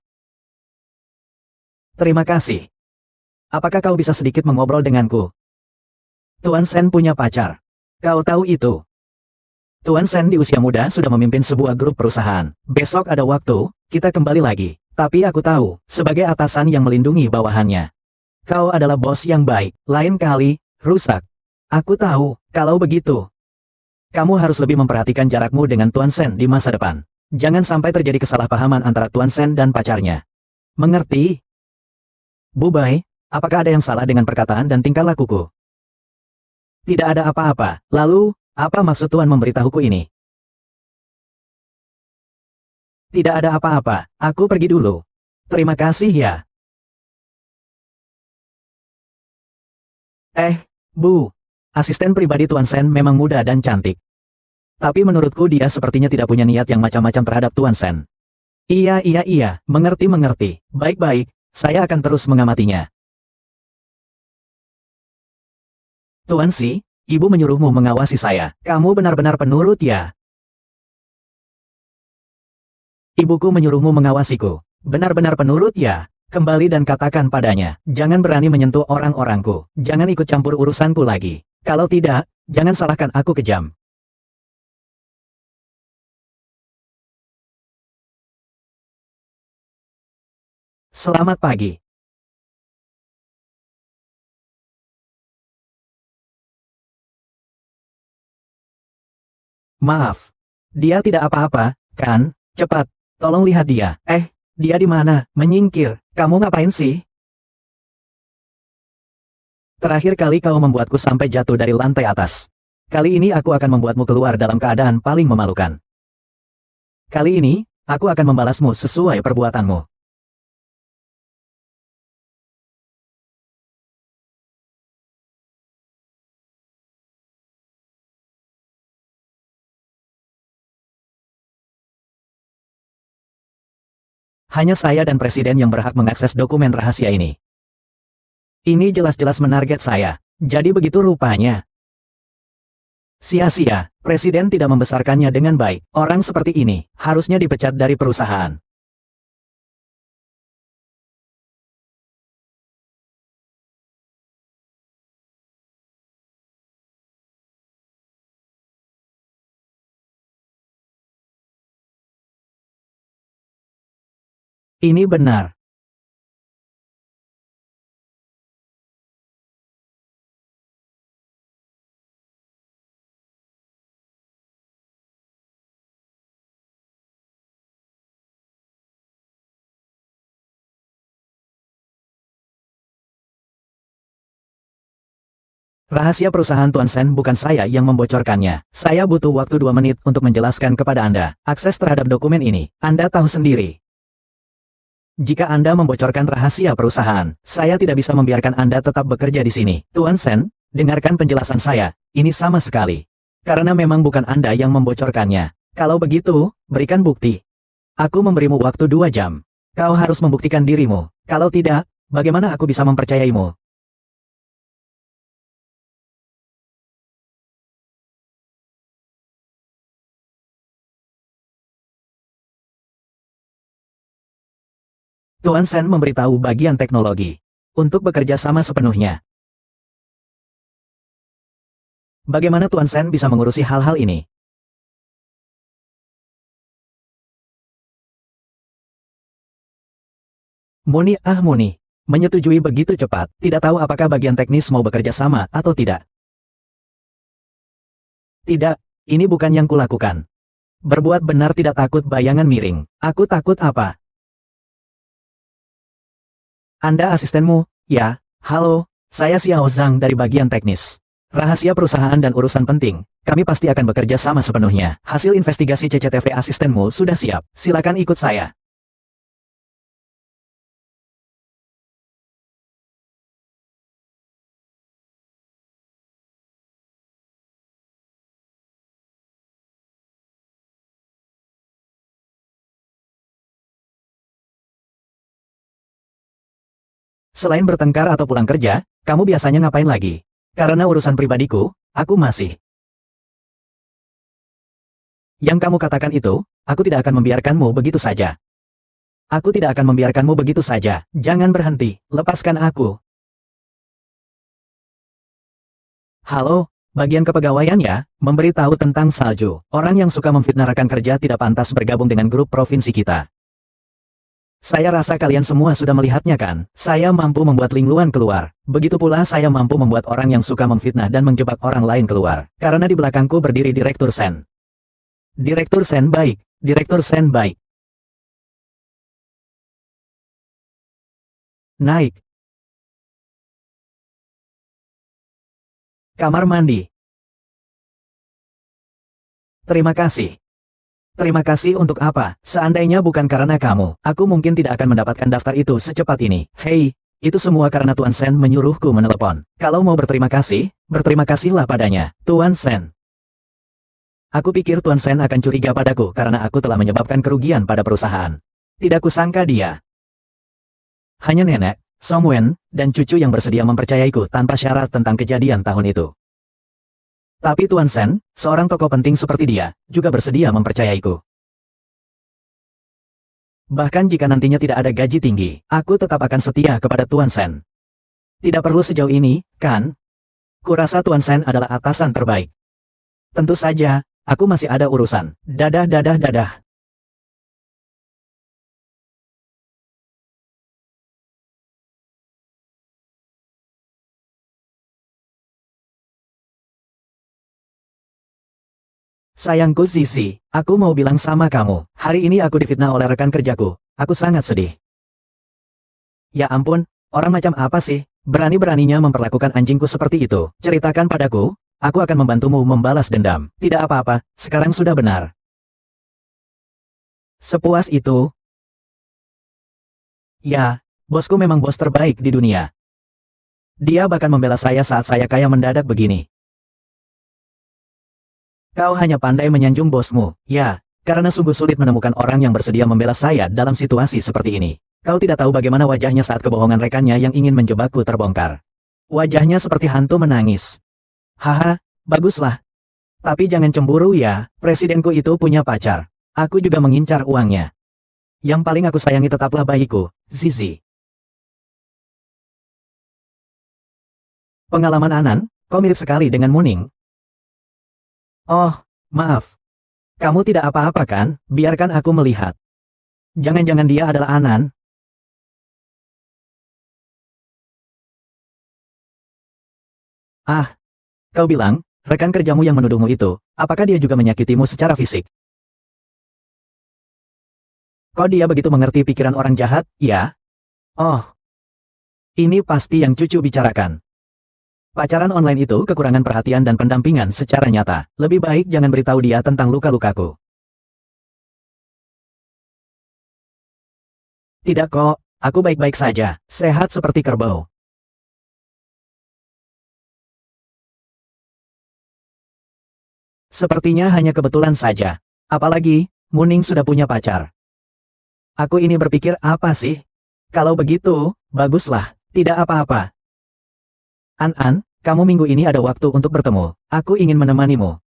Terima kasih. Apakah kau bisa sedikit mengobrol denganku? Tuan Sen punya pacar. Kau tahu itu. Tuan Sen di usia muda sudah memimpin sebuah grup perusahaan. Besok ada waktu, kita kembali lagi. Tapi aku tahu, sebagai atasan yang melindungi bawahannya. Kau adalah bos yang baik. Lain kali, rusak. Aku tahu, kalau begitu. Kamu harus lebih memperhatikan jarakmu dengan Tuan Sen di masa depan. Jangan sampai terjadi kesalahpahaman antara Tuan Sen dan pacarnya. Mengerti? Bubai, apakah ada yang salah dengan perkataan dan tingkah lakuku? Tidak ada apa-apa. Lalu, apa maksud Tuan memberitahuku ini? Tidak ada apa-apa. Aku pergi dulu. Terima kasih ya. Bu. Asisten pribadi Tuan Sen memang muda dan cantik. Tapi menurutku dia sepertinya tidak punya niat yang macam-macam terhadap Tuan Sen. Iya, mengerti. Baik-baik, saya akan terus mengamatinya. Tuan Si, ibu menyuruhmu mengawasi saya. Kamu benar-benar penurut ya? Ibuku menyuruhmu mengawasiku. Benar-benar penurut ya? Kembali dan katakan padanya, jangan berani menyentuh orang-orangku. Jangan ikut campur urusanku lagi. Kalau tidak, jangan salahkan aku kejam. Selamat pagi. Maaf. Dia tidak apa-apa, kan? Cepat, tolong lihat dia. Dia di mana? Menyingkir. Kamu ngapain sih? Terakhir kali kau membuatku sampai jatuh dari lantai atas. Kali ini aku akan membuatmu keluar dalam keadaan paling memalukan. Kali ini, aku akan membalasmu sesuai perbuatanmu. Hanya saya dan presiden yang berhak mengakses dokumen rahasia ini. Ini jelas-jelas menarget saya. Jadi begitu rupanya. Sia-sia, presiden tidak membesarkannya dengan baik. Orang seperti ini, harusnya dipecat dari perusahaan. Ini benar. Rahasia perusahaan Tuan Sen bukan saya yang membocorkannya. Saya butuh waktu 2 menit untuk menjelaskan kepada Anda. Akses terhadap dokumen ini, Anda tahu sendiri. Jika Anda membocorkan rahasia perusahaan, saya tidak bisa membiarkan Anda tetap bekerja di sini. Tuan Sen, dengarkan penjelasan saya. Ini sama sekali. Karena memang bukan Anda yang membocorkannya. Kalau begitu, berikan bukti. Aku memberimu waktu 2 jam. Kau harus membuktikan dirimu. Kalau tidak, bagaimana aku bisa mempercayaimu? Tuan Sen memberitahu bagian teknologi untuk bekerja sama sepenuhnya. Bagaimana Tuan Sen bisa mengurusi hal-hal ini? Muni, menyetujui begitu cepat, tidak tahu apakah bagian teknis mau bekerja sama atau tidak. Tidak, ini bukan yang kulakukan. Berbuat benar tidak takut bayangan miring. Aku takut apa? Anda asistenmu? Ya, halo, saya Xiao Zhang dari bagian teknis. Rahasia perusahaan dan urusan penting, kami pasti akan bekerja sama sepenuhnya. Hasil investigasi CCTV asistenmu sudah siap, silakan ikut saya. Selain bertengkar atau pulang kerja, kamu biasanya ngapain lagi? Karena urusan pribadiku, aku masih. Yang kamu katakan itu, aku tidak akan membiarkanmu begitu saja. Aku tidak akan membiarkanmu begitu saja. Jangan berhenti, lepaskan aku. Halo, bagian kepegawaian ya, memberitahu tentang salju. Orang yang suka memfitnah rekan kerja tidak pantas bergabung dengan grup provinsi kita. Saya rasa kalian semua sudah melihatnya kan? Saya mampu membuat Ling Luan keluar. Begitu pula saya mampu membuat orang yang suka memfitnah dan menjebak orang lain keluar. Karena di belakangku berdiri Direktur Sen. Direktur Sen baik. Direktur Sen baik. Naik. Kamar mandi. Terima kasih. Terima kasih untuk apa? Seandainya bukan karena kamu, aku mungkin tidak akan mendapatkan daftar itu secepat ini. Hei, itu semua karena Tuan Sen menyuruhku menelepon. Kalau mau berterima kasih, berterima kasihlah padanya. Tuan Sen. Aku pikir Tuan Sen akan curiga padaku karena aku telah menyebabkan kerugian pada perusahaan. Tidak kusangka dia. Hanya nenek, Song Wen, dan cucu yang bersedia mempercayaiku tanpa syarat tentang kejadian tahun itu. Tapi Tuan Sen, seorang tokoh penting seperti dia, juga bersedia mempercayaiku. Bahkan jika nantinya tidak ada gaji tinggi, aku tetap akan setia kepada Tuan Sen. Tidak perlu sejauh ini, kan? Kurasa Tuan Sen adalah atasan terbaik. Tentu saja, aku masih ada urusan. Dadah dadah dadah. Sayangku Sisi, aku mau bilang sama kamu, hari ini aku difitnah oleh rekan kerjaku. Aku sangat sedih. Ya ampun, orang macam apa sih? Berani-beraninya memperlakukan anjingku seperti itu. Ceritakan padaku, aku akan membantumu membalas dendam. Tidak apa-apa, sekarang sudah benar. Sepuas itu? Ya, bosku memang bos terbaik di dunia. Dia bahkan membela saya saat saya kaya mendadak begini. Kau hanya pandai menyanjung bosmu, ya, karena sungguh sulit menemukan orang yang bersedia membela saya dalam situasi seperti ini. Kau tidak tahu bagaimana wajahnya saat kebohongan rekannya yang ingin menjebakku terbongkar. Wajahnya seperti hantu menangis. Haha, baguslah. Tapi jangan cemburu ya, presidenku itu punya pacar. Aku juga mengincar uangnya. Yang paling aku sayangi tetaplah bayiku, Zizi. Pengalaman Anan, kau mirip sekali dengan Muning. Oh, maaf. Kamu tidak apa-apa kan? Biarkan aku melihat. Jangan-jangan dia adalah Anan? Ah, kau bilang, rekan kerjamu yang menuduhmu itu, apakah dia juga menyakitimu secara fisik? Kok dia begitu mengerti pikiran orang jahat, ya? Oh, ini pasti yang cucu bicarakan. Pacaran online itu kekurangan perhatian dan pendampingan secara nyata. Lebih baik jangan beritahu dia tentang luka-lukaku. Tidak kok, aku baik-baik saja, sehat seperti kerbau. Sepertinya hanya kebetulan saja. Apalagi, Muning sudah punya pacar. Aku ini berpikir apa sih? Kalau begitu, baguslah, tidak apa-apa. An-An, kamu minggu ini ada waktu untuk bertemu. Aku ingin menemanimu.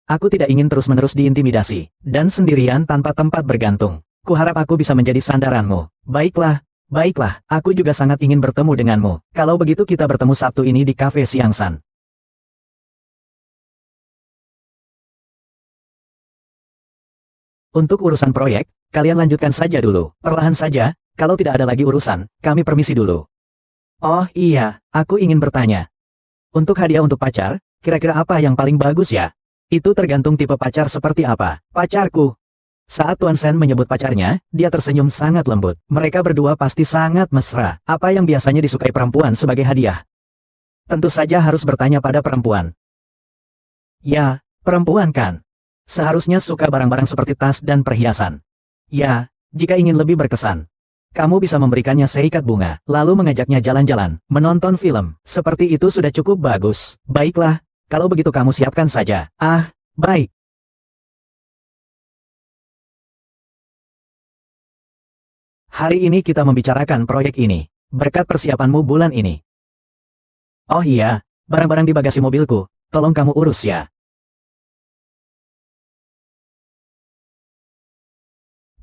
Aku tidak ingin terus-menerus diintimidasi, dan sendirian tanpa tempat bergantung. Kuharap aku bisa menjadi sandaranmu. Baiklah, baiklah, aku juga sangat ingin bertemu denganmu. Kalau begitu kita bertemu Sabtu ini di Cafe Siangsan. Untuk urusan proyek, kalian lanjutkan saja dulu. Perlahan saja, kalau tidak ada lagi urusan, kami permisi dulu. Oh iya, aku ingin bertanya. Untuk hadiah untuk pacar, kira-kira apa yang paling bagus ya? Itu tergantung tipe pacar seperti apa. Pacarku. Saat Tuan Sen menyebut pacarnya, dia tersenyum sangat lembut. Mereka berdua pasti sangat mesra. Apa yang biasanya disukai perempuan sebagai hadiah? Tentu saja harus bertanya pada perempuan. Ya, perempuan kan. Seharusnya suka barang-barang seperti tas dan perhiasan. Ya, jika ingin lebih berkesan. Kamu bisa memberikannya seikat bunga, lalu mengajaknya jalan-jalan, menonton film. Seperti itu sudah cukup bagus. Baiklah, kalau begitu kamu siapkan saja. Ah, baik. Hari ini kita membicarakan proyek ini. Berkat persiapanmu bulan ini. Oh iya, barang-barang di bagasi mobilku, tolong kamu urus ya.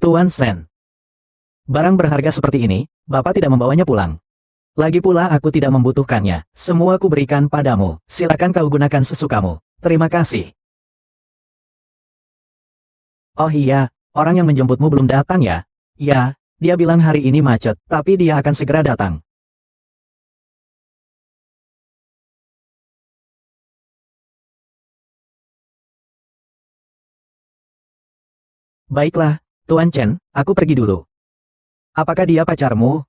Tuan Sen. Barang berharga seperti ini, Bapak tidak membawanya pulang. Lagi pula aku tidak membutuhkannya. Semua ku berikan padamu. Silakan kau gunakan sesukamu. Terima kasih. Oh iya, orang yang menjemputmu belum datang ya? Ya, dia bilang hari ini macet, tapi dia akan segera datang. Baiklah, Tuan Chen, aku pergi dulu. Apakah dia pacarmu?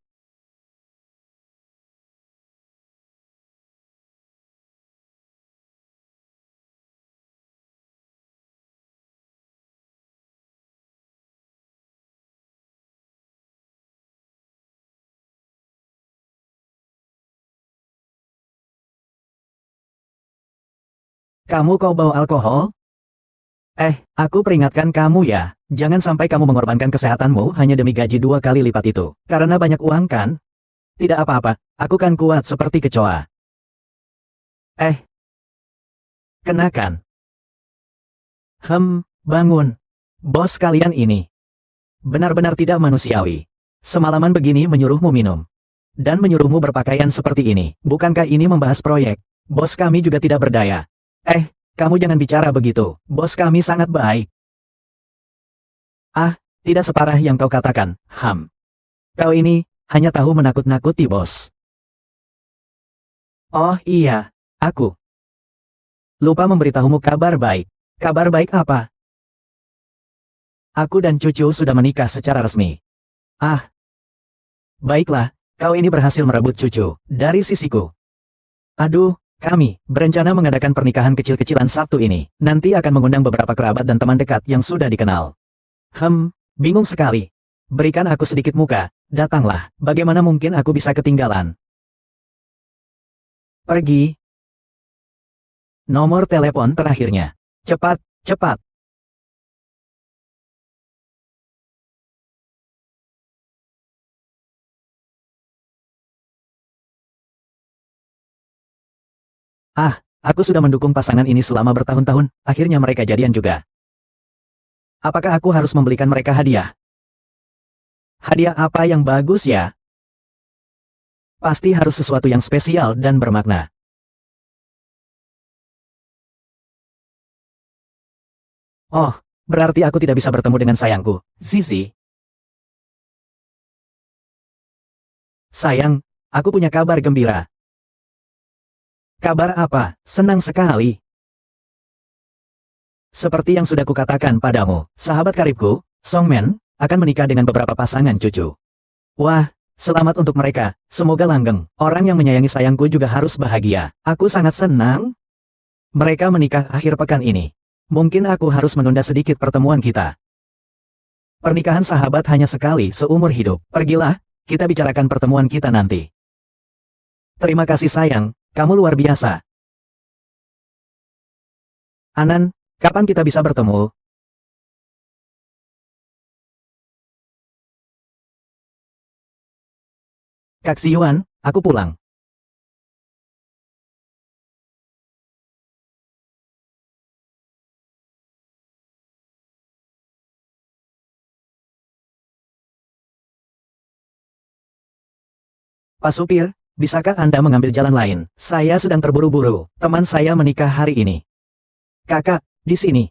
Kamu kau bawa alkohol? Aku peringatkan kamu ya, jangan sampai kamu mengorbankan kesehatanmu hanya demi gaji 2 kali lipat itu. Karena banyak uang kan? Tidak apa-apa, aku kan kuat seperti kecoa. Kenakan. Bangun. Bos kalian ini benar-benar tidak manusiawi. Semalaman begini menyuruhmu minum. Dan menyuruhmu berpakaian seperti ini. Bukankah ini membahas proyek? Bos kami juga tidak berdaya. Kamu jangan bicara begitu. Bos kami sangat baik. Tidak separah yang kau katakan, Kau ini hanya tahu menakut-nakuti bos. Oh iya, aku lupa memberitahumu kabar baik. Kabar baik apa? Aku dan cucu sudah menikah secara resmi. Baiklah, kau ini berhasil merebut cucu dari sisiku. Aduh, kami berencana mengadakan pernikahan kecil-kecilan Sabtu ini. Nanti akan mengundang beberapa kerabat dan teman dekat yang sudah dikenal. Bingung sekali. Berikan aku sedikit muka, datanglah. Bagaimana mungkin aku bisa ketinggalan? Pergi. Nomor telepon terakhirnya. Cepat, cepat. Aku sudah mendukung pasangan ini selama bertahun-tahun, akhirnya mereka jadian juga. Apakah aku harus membelikan mereka hadiah? Hadiah apa yang bagus ya? Pasti harus sesuatu yang spesial dan bermakna. Oh, berarti aku tidak bisa bertemu dengan sayangku, Zizi. Sayang, aku punya kabar gembira. Kabar apa? Senang sekali. Seperti yang sudah kukatakan padamu, sahabat karibku, Songmen, akan menikah dengan beberapa pasangan cucu. Wah, selamat untuk mereka, semoga langgeng. Orang yang menyayangi sayangku juga harus bahagia. Aku sangat senang. Mereka menikah akhir pekan ini. Mungkin aku harus menunda sedikit pertemuan kita. Pernikahan sahabat hanya sekali seumur hidup. Pergilah, kita bicarakan pertemuan kita nanti. Terima kasih sayang. Kamu luar biasa. Anan, kapan kita bisa bertemu? Kak Siyuan, aku pulang. Pak Supir, bisakah Anda mengambil jalan lain? Saya sedang terburu-buru. Teman saya menikah hari ini. Kakak, di sini.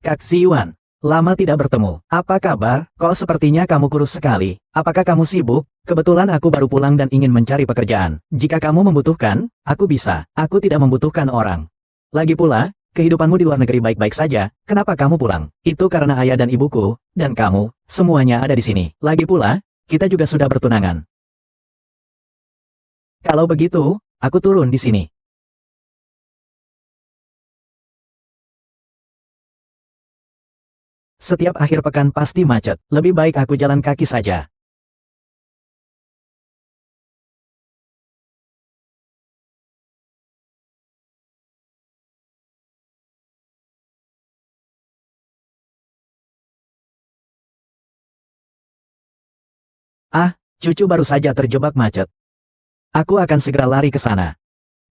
Kak Siyuan, lama tidak bertemu. Apa kabar? Kok sepertinya kamu kurus sekali. Apakah kamu sibuk? Kebetulan aku baru pulang dan ingin mencari pekerjaan. Jika kamu membutuhkan, aku bisa. Aku tidak membutuhkan orang. Lagi pula, kehidupanmu di luar negeri baik-baik saja. Kenapa kamu pulang? Itu karena ayah dan ibuku, dan kamu, semuanya ada di sini. Lagi pula, kita juga sudah bertunangan. Kalau begitu, aku turun di sini. Setiap akhir pekan pasti macet. Lebih baik aku jalan kaki saja. Cucu baru saja terjebak macet. Aku akan segera lari ke sana.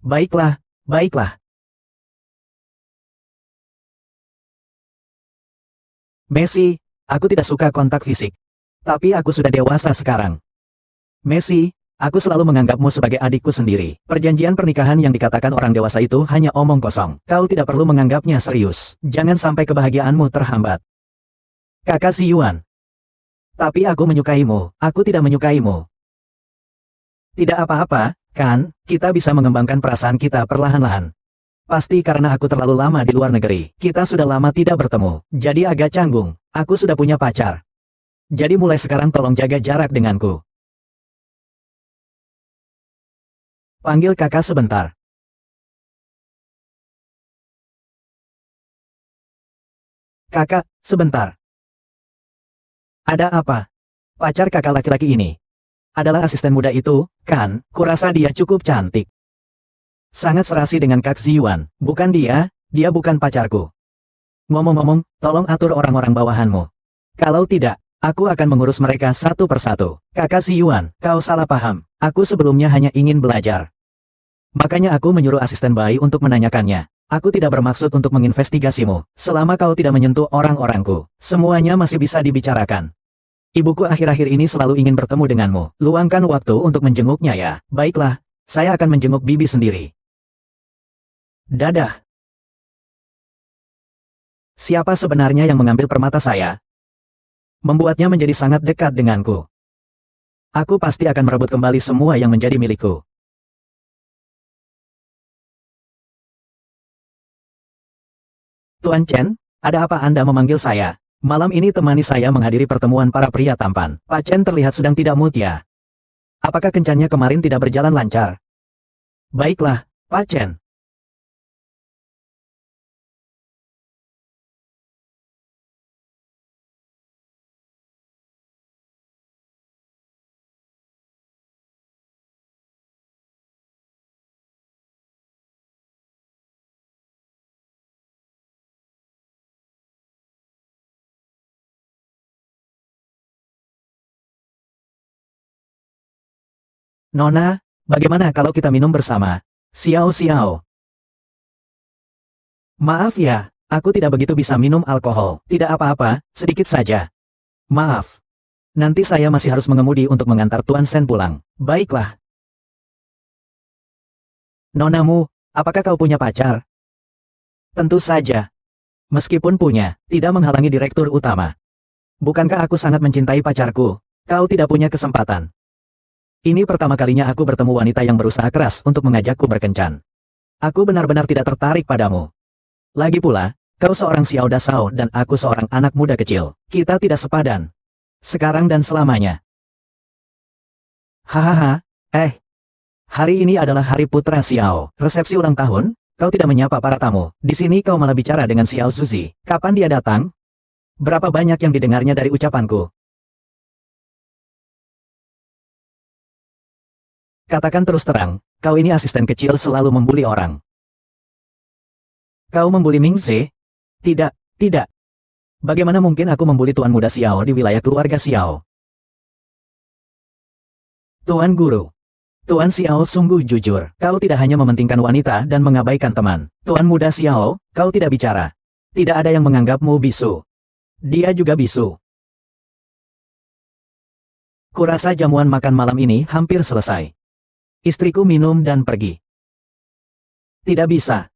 Baiklah, baiklah. Messi, aku tidak suka kontak fisik. Tapi aku sudah dewasa sekarang. Messi, aku selalu menganggapmu sebagai adikku sendiri. Perjanjian pernikahan yang dikatakan orang dewasa itu hanya omong kosong. Kau tidak perlu menganggapnya serius. Jangan sampai kebahagiaanmu terhambat. Kakak si Yuan. Tapi aku menyukaimu. Aku tidak menyukaimu. Tidak apa-apa, kan? Kita bisa mengembangkan perasaan kita perlahan-lahan. Pasti karena aku terlalu lama di luar negeri. Kita sudah lama tidak bertemu. Jadi agak canggung. Aku sudah punya pacar. Jadi mulai sekarang tolong jaga jarak denganku. Panggil kakak sebentar. Kakak, sebentar. Ada apa? Pacar kakak laki-laki ini adalah asisten muda itu, kan? Kurasa dia cukup cantik. Sangat serasi dengan Kak Ziyuan, bukan dia bukan pacarku. Ngomong-ngomong, tolong atur orang-orang bawahanmu. Kalau tidak, aku akan mengurus mereka satu persatu. Kakak Ziyuan, kau salah paham. Aku sebelumnya hanya ingin belajar. Makanya aku menyuruh asisten Bai untuk menanyakannya. Aku tidak bermaksud untuk menginvestigasimu. Selama kau tidak menyentuh orang-orangku, semuanya masih bisa dibicarakan. Ibuku akhir-akhir ini selalu ingin bertemu denganmu. Luangkan waktu untuk menjenguknya ya. Baiklah, saya akan menjenguk bibi sendiri. Dadah. Siapa sebenarnya yang mengambil permata saya? Membuatnya menjadi sangat dekat denganku. Aku pasti akan merebut kembali semua yang menjadi milikku. Tuan Chen, ada apa Anda memanggil saya? Malam ini temani saya menghadiri pertemuan para pria tampan. Pak Chen terlihat sedang tidak mood ya. Apakah kencannya kemarin tidak berjalan lancar? Baiklah, Pak Chen. Nona, bagaimana kalau kita minum bersama? Xiao Xiao. Maaf ya, aku tidak begitu bisa minum alkohol. Tidak apa-apa, sedikit saja. Maaf. Nanti saya masih harus mengemudi untuk mengantar Tuan Sen pulang. Baiklah. Nonamu, apakah kau punya pacar? Tentu saja. Meskipun punya, tidak menghalangi direktur utama. Bukankah aku sangat mencintai pacarku? Kau tidak punya kesempatan. Ini pertama kalinya aku bertemu wanita yang berusaha keras untuk mengajakku berkencan. Aku benar-benar tidak tertarik padamu. Lagi pula, kau seorang Xiao Dasao dan aku seorang anak muda kecil. Kita tidak sepadan. Sekarang dan selamanya. Hahaha, hari ini adalah hari putra Xiao. Resepsi ulang tahun, kau tidak menyapa para tamu. Di sini kau malah bicara dengan Xiao Suzy. Kapan dia datang? Berapa banyak yang didengarnya dari ucapanku? Katakan terus terang, kau ini asisten kecil selalu membuli orang. Kau membuli Mingze? Tidak, tidak. Bagaimana mungkin aku membuli Tuan Muda Xiao di wilayah keluarga Xiao? Tuan Guru. Tuan Xiao sungguh jujur. Kau tidak hanya mementingkan wanita dan mengabaikan teman. Tuan Muda Xiao, kau tidak bicara. Tidak ada yang menganggapmu bisu. Dia juga bisu. Kurasa jamuan makan malam ini hampir selesai. Istriku minum dan pergi. Tidak bisa.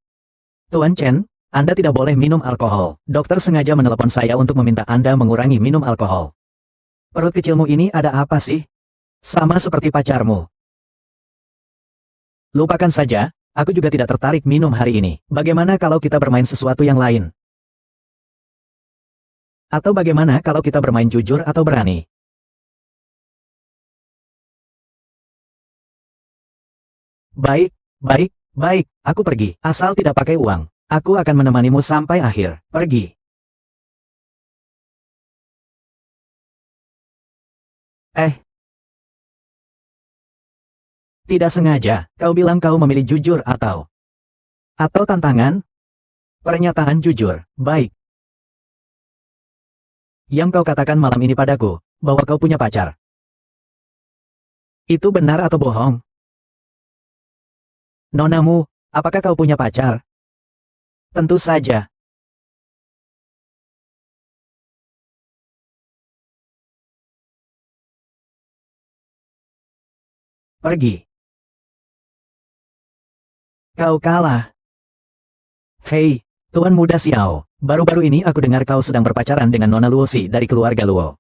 Tuan Chen, Anda tidak boleh minum alkohol. Dokter sengaja menelepon saya untuk meminta Anda mengurangi minum alkohol. Perut kecilmu ini ada apa sih? Sama seperti pacarmu. Lupakan saja, aku juga tidak tertarik minum hari ini. Bagaimana kalau kita bermain sesuatu yang lain? Atau bagaimana kalau kita bermain jujur atau berani? Baik, baik, baik, aku pergi. Asal tidak pakai uang. Aku akan menemanimu sampai akhir. Pergi. Eh, tidak sengaja. Kau bilang kau memilih jujur atau... Atau tantangan? Pernyataan jujur. Baik. Yang kau katakan malam ini padaku, bahwa kau punya pacar. Itu benar atau bohong? Nonamu, apakah kau punya pacar? Tentu saja. Pergi. Kau kalah. Hei, Tuan Muda Xiao. Baru-baru ini aku dengar kau sedang berpacaran dengan Nona Luosi dari keluarga Luo.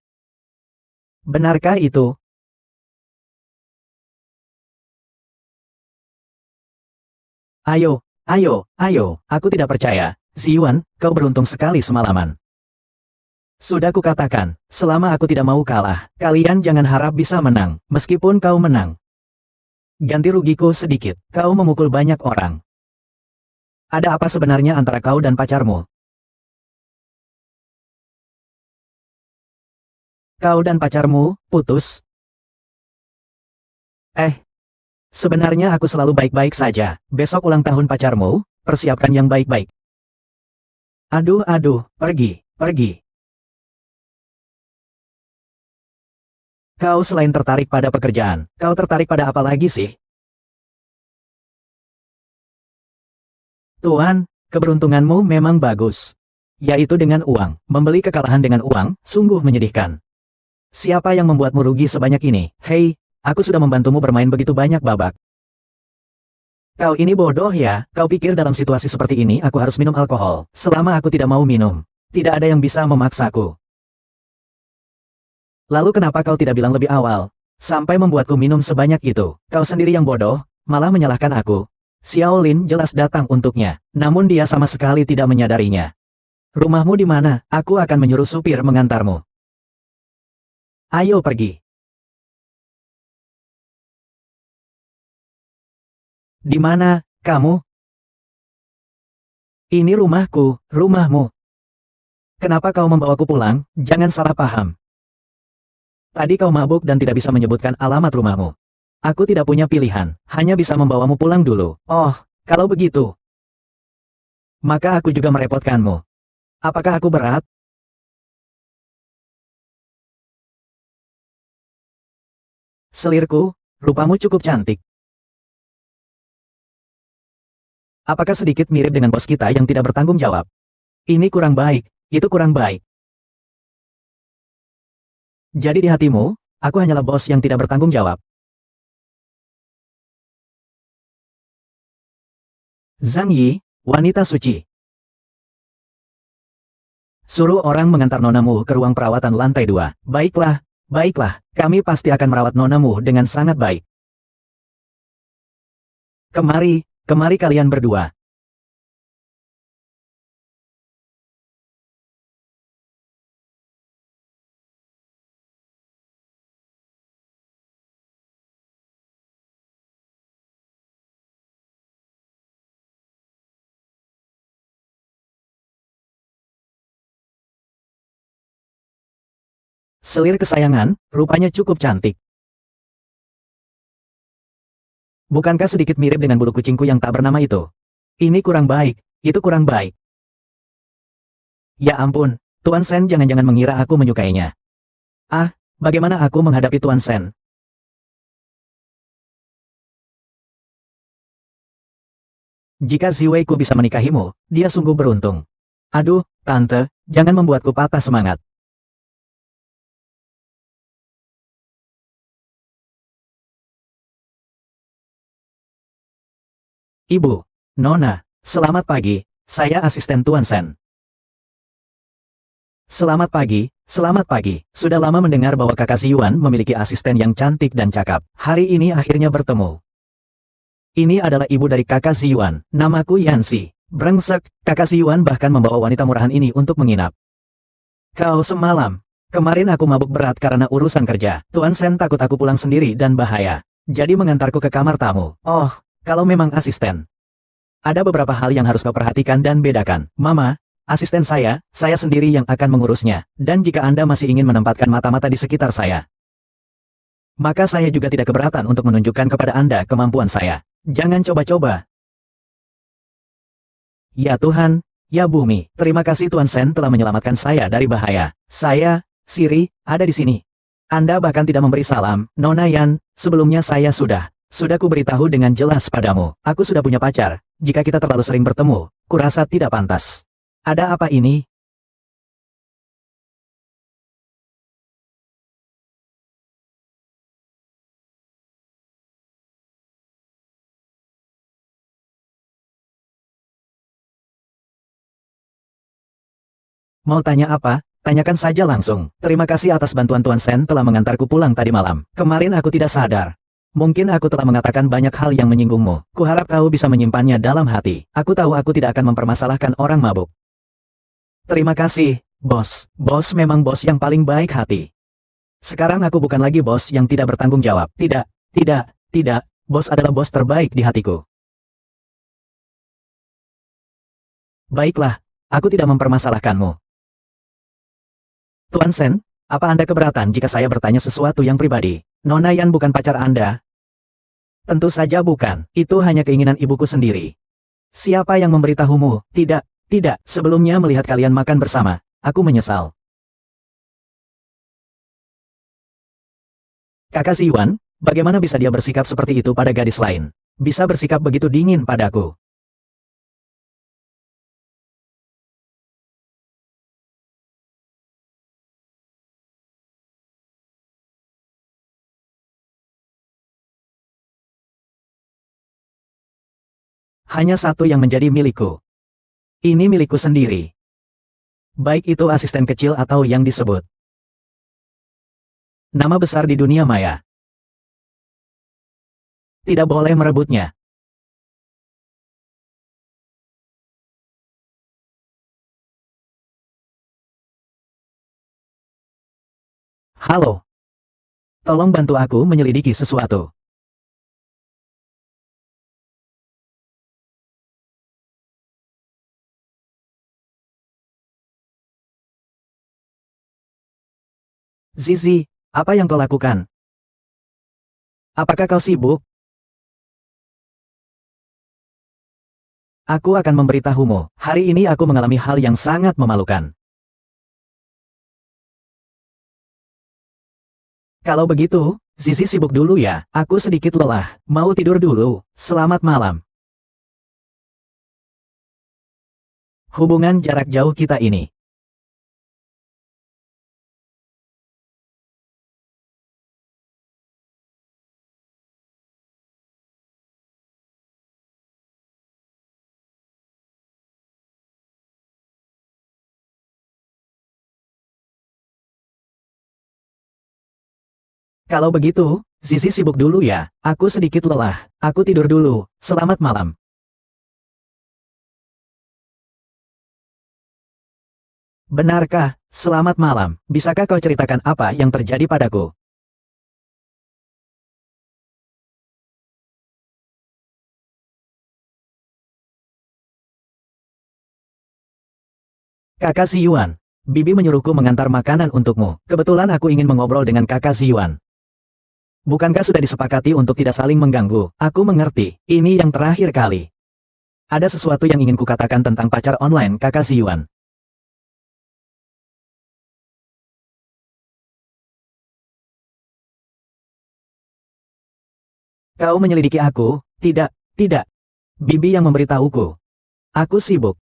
Benarkah itu? Ayo, ayo, ayo, aku tidak percaya. Ziyuan, kau beruntung sekali semalaman. Sudah kukatakan, selama aku tidak mau kalah, kalian jangan harap bisa menang, meskipun kau menang. Ganti rugiku sedikit, kau memukul banyak orang. Ada apa sebenarnya antara kau dan pacarmu? Kau dan pacarmu, putus? Eh, Sebenarnya aku selalu baik-baik saja. Besok ulang tahun pacarmu, persiapkan yang baik-baik. Aduh, pergi, pergi. Kau selain tertarik pada pekerjaan, kau tertarik pada apa lagi sih? Tuan, keberuntunganmu memang bagus. Yaitu dengan uang. Membeli kekalahan dengan uang, sungguh menyedihkan. Siapa yang membuatmu rugi sebanyak ini? Hei, aku sudah membantumu bermain begitu banyak babak. Kau ini bodoh ya, kau pikir dalam situasi seperti ini aku harus minum alkohol, selama aku tidak mau minum. Tidak ada yang bisa memaksaku. Lalu kenapa kau tidak bilang lebih awal? Sampai membuatku minum sebanyak itu. Kau sendiri yang bodoh, malah menyalahkan aku. Xiao Lin jelas datang untuknya, namun dia sama sekali tidak menyadarinya. Rumahmu di mana? Aku akan menyuruh supir mengantarmu. Ayo pergi. Di mana, kamu? Ini rumahku, rumahmu. Kenapa kau membawaku pulang? Jangan salah paham. Tadi kau mabuk dan tidak bisa menyebutkan alamat rumahmu. Aku tidak punya pilihan, hanya bisa membawamu pulang dulu. Oh, kalau begitu, maka aku juga merepotkanmu. Apakah aku berat? Selirku, rupamu cukup cantik. Apakah sedikit mirip dengan bos kita yang tidak bertanggung jawab? Ini kurang baik, itu kurang baik. Jadi di hatimu, aku hanyalah bos yang tidak bertanggung jawab. Zhang Yi, wanita suci. Suruh orang mengantar nonamu ke ruang perawatan lantai 2. Baiklah, baiklah, kami pasti akan merawat nonamu dengan sangat baik. Kemari kalian berdua. Selir kesayangan, rupanya cukup cantik. Bukankah sedikit mirip dengan bulu kucingku yang tak bernama itu? Ini kurang baik, itu kurang baik. Ya ampun, Tuan Sen jangan-jangan mengira aku menyukainya. Ah, bagaimana aku menghadapi Tuan Sen? Jika Ziwei ku bisa menikahimu, dia sungguh beruntung. Aduh, Tante, jangan membuatku patah semangat. Ibu, Nona, selamat pagi, saya asisten Tuan Sen. Selamat pagi, selamat pagi. Sudah lama mendengar bahwa kakak Yuan memiliki asisten yang cantik dan cakap. Hari ini akhirnya bertemu. Ini adalah ibu dari kakak Yuan, namaku Yanxi. Brengsek, kakak Yuan bahkan membawa wanita murahan ini untuk menginap. Kau semalam. Kemarin aku mabuk berat karena urusan kerja. Tuan Sen takut aku pulang sendiri dan bahaya. Jadi mengantarku ke kamar tamu. Oh, kalau memang asisten. Ada beberapa hal yang harus kau perhatikan dan bedakan. Mama, asisten saya sendiri yang akan mengurusnya. Dan jika Anda masih ingin menempatkan mata-mata di sekitar saya, maka saya juga tidak keberatan untuk menunjukkan kepada Anda kemampuan saya. Jangan coba-coba. Ya Tuhan, ya bumi, terima kasih Tuan Sen telah menyelamatkan saya dari bahaya. Saya, Siri, ada di sini. Anda bahkan tidak memberi salam, Nona Yan, sebelumnya saya sudah ku beritahu dengan jelas padamu, aku sudah punya pacar. Jika kita terlalu sering bertemu, kurasa tidak pantas. Ada apa ini? Mau tanya apa? Tanyakan saja langsung. Terima kasih atas bantuan Tuan Sen telah mengantarku pulang tadi malam. Kemarin aku tidak sadar. Mungkin aku telah mengatakan banyak hal yang menyinggungmu. Kuharap kau bisa menyimpannya dalam hati. Aku tahu aku tidak akan mempermasalahkan orang mabuk. Terima kasih, bos. Bos memang bos yang paling baik hati. Sekarang aku bukan lagi bos yang tidak bertanggung jawab. Tidak. Bos adalah bos terbaik di hatiku. Baiklah, aku tidak mempermasalahkanmu. Tuan Sen, apa Anda keberatan jika saya bertanya sesuatu yang pribadi? Nona Yan bukan pacar Anda. Tentu saja bukan, itu hanya keinginan ibuku sendiri. Siapa yang memberitahumu? Tidak, tidak, sebelumnya melihat kalian makan bersama, aku menyesal. Kakak Siwan, bagaimana bisa dia bersikap seperti itu pada gadis lain? Bisa bersikap begitu dingin padaku. Hanya satu yang menjadi milikku. Ini milikku sendiri. Baik itu asisten kecil atau yang disebut nama besar di dunia maya. Tidak boleh merebutnya. Halo, tolong bantu aku menyelidiki sesuatu. Zizi, apa yang kau lakukan? Apakah kau sibuk? Aku akan memberitahumu. Hari ini aku mengalami hal yang sangat memalukan. Kalau begitu, Zizi sibuk dulu ya. Aku sedikit lelah. Mau tidur dulu. Selamat malam. Hubungan jarak jauh kita ini. Kalau begitu, Zizi sibuk dulu ya. Aku sedikit lelah. Aku tidur dulu. Selamat malam. Benarkah? Selamat malam. Bisakah kau ceritakan apa yang terjadi padaku? Kakak Siyuan. Bibi menyuruhku mengantar makanan untukmu. Kebetulan aku ingin mengobrol dengan kakak Siyuan. Bukankah sudah disepakati untuk tidak saling mengganggu? Aku mengerti. Ini yang terakhir kali. Ada sesuatu yang ingin kukatakan tentang pacar online kakak Siyuan. Kau menyelidiki aku? Tidak, tidak. Bibi yang memberitahuku. Aku sibuk.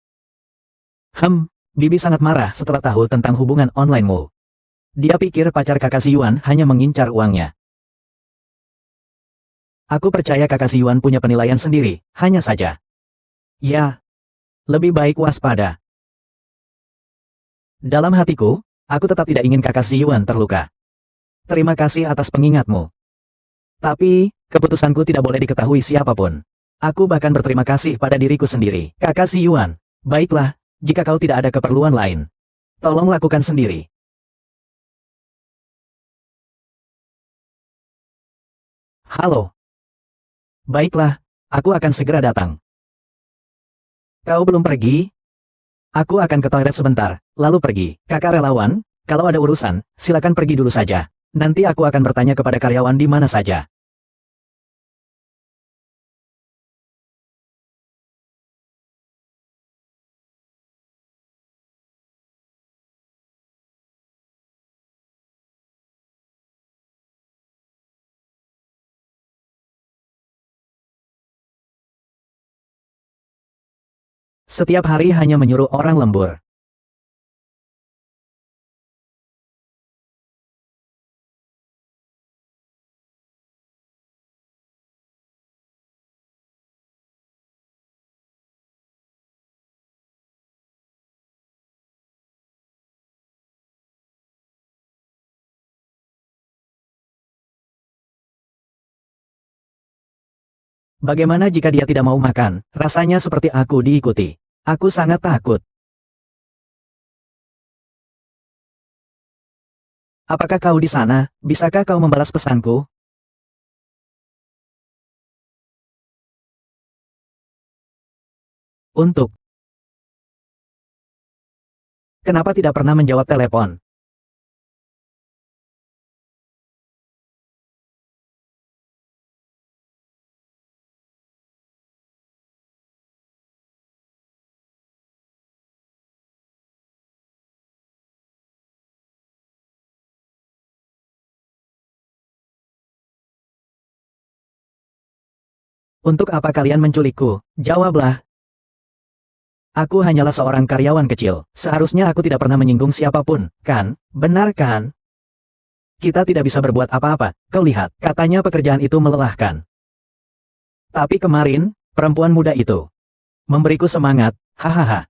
Bibi sangat marah setelah tahu tentang hubungan online-mu. Dia pikir pacar kakak Siyuan hanya mengincar uangnya. Aku percaya kakak Siyuan punya penilaian sendiri, hanya saja. Ya, lebih baik waspada. Dalam hatiku, aku tetap tidak ingin kakak Siyuan terluka. Terima kasih atas pengingatmu. Tapi, keputusanku tidak boleh diketahui siapapun. Aku bahkan berterima kasih pada diriku sendiri. Kakak Siyuan, baiklah, jika kau tidak ada keperluan lain. Tolong lakukan sendiri. Halo. Baiklah, aku akan segera datang. Kau belum pergi? Aku akan ke toilet sebentar, lalu pergi. Kakak relawan, kalau ada urusan, silakan pergi dulu saja. Nanti aku akan bertanya kepada karyawan di mana saja. Setiap hari hanya menyuruh orang lembur. Bagaimana jika dia tidak mau makan? Rasanya seperti aku diikuti. Aku sangat takut. Apakah kau di sana? Bisakah kau membalas pesanku? Untuk, kenapa tidak pernah menjawab telepon? Untuk apa kalian menculikku? Jawablah. Aku hanyalah seorang karyawan kecil. Seharusnya aku tidak pernah menyinggung siapapun, kan? Benar kan? Kita tidak bisa berbuat apa-apa. Kau lihat, katanya pekerjaan itu melelahkan. Tapi kemarin, perempuan muda itu memberiku semangat, hahaha.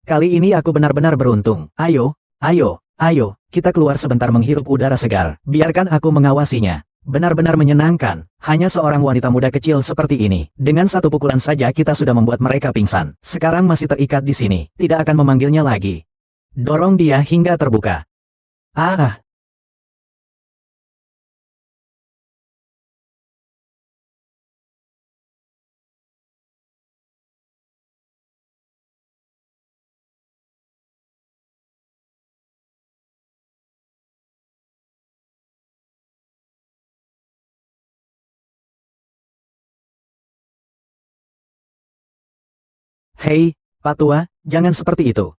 Kali ini aku benar-benar beruntung. Ayo, ayo, ayo, kita keluar sebentar menghirup udara segar. Biarkan aku mengawasinya. Benar-benar menyenangkan. Hanya seorang wanita muda kecil seperti ini. Dengan satu pukulan saja kita sudah membuat mereka pingsan. Sekarang masih terikat di sini. Tidak akan memanggilnya lagi. Dorong dia hingga terbuka. Ah, hei, Pak Tua, jangan seperti itu.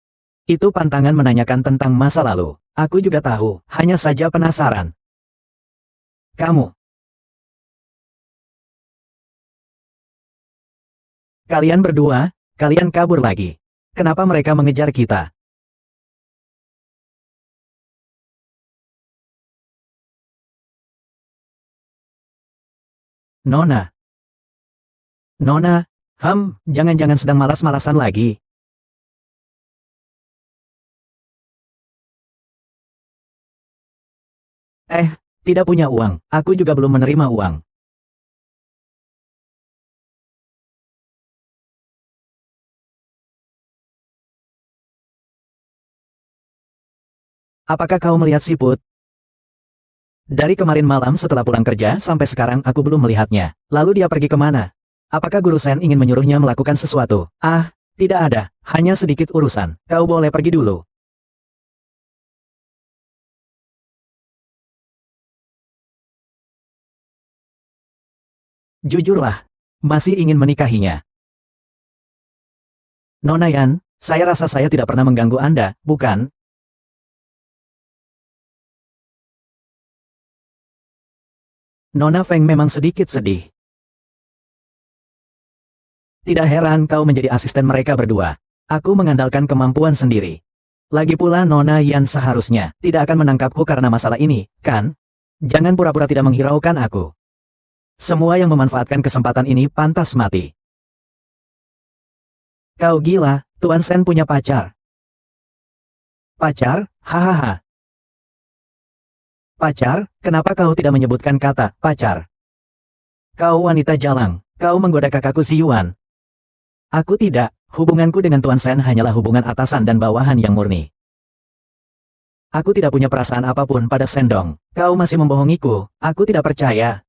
Itu pantangan menanyakan tentang masa lalu. Aku juga tahu, hanya saja penasaran. Kamu, kalian berdua, kalian kabur lagi. Kenapa mereka mengejar kita? Nona, Nona, jangan-jangan sedang malas-malasan lagi. Eh, tidak punya uang. Aku juga belum menerima uang. Apakah kau melihat siput? Dari kemarin malam setelah pulang kerja sampai sekarang aku belum melihatnya. Lalu dia pergi kemana? Apakah Guru Sen ingin menyuruhnya melakukan sesuatu? Ah, tidak ada. Hanya sedikit urusan. Kau boleh pergi dulu. Jujurlah. Masih ingin menikahinya. Nona Yan, saya rasa saya tidak pernah mengganggu Anda, bukan? Nona Feng memang sedikit sedih. Tidak heran kau menjadi asisten mereka berdua. Aku mengandalkan kemampuan sendiri. Lagi pula Nona Yan seharusnya tidak akan menangkapku karena masalah ini, kan? Jangan pura-pura tidak menghiraukan aku. Semua yang memanfaatkan kesempatan ini pantas mati. Kau gila, Tuan Sen punya pacar. Pacar? Hahaha. Pacar? Kenapa kau tidak menyebutkan kata pacar? Kau wanita jalang. Kau menggoda kakakku si Yuan. Aku tidak. Hubunganku dengan Tuan Sen hanyalah hubungan atasan dan bawahan yang murni. Aku tidak punya perasaan apapun pada Sendong. Kau masih membohongiku. Aku tidak percaya.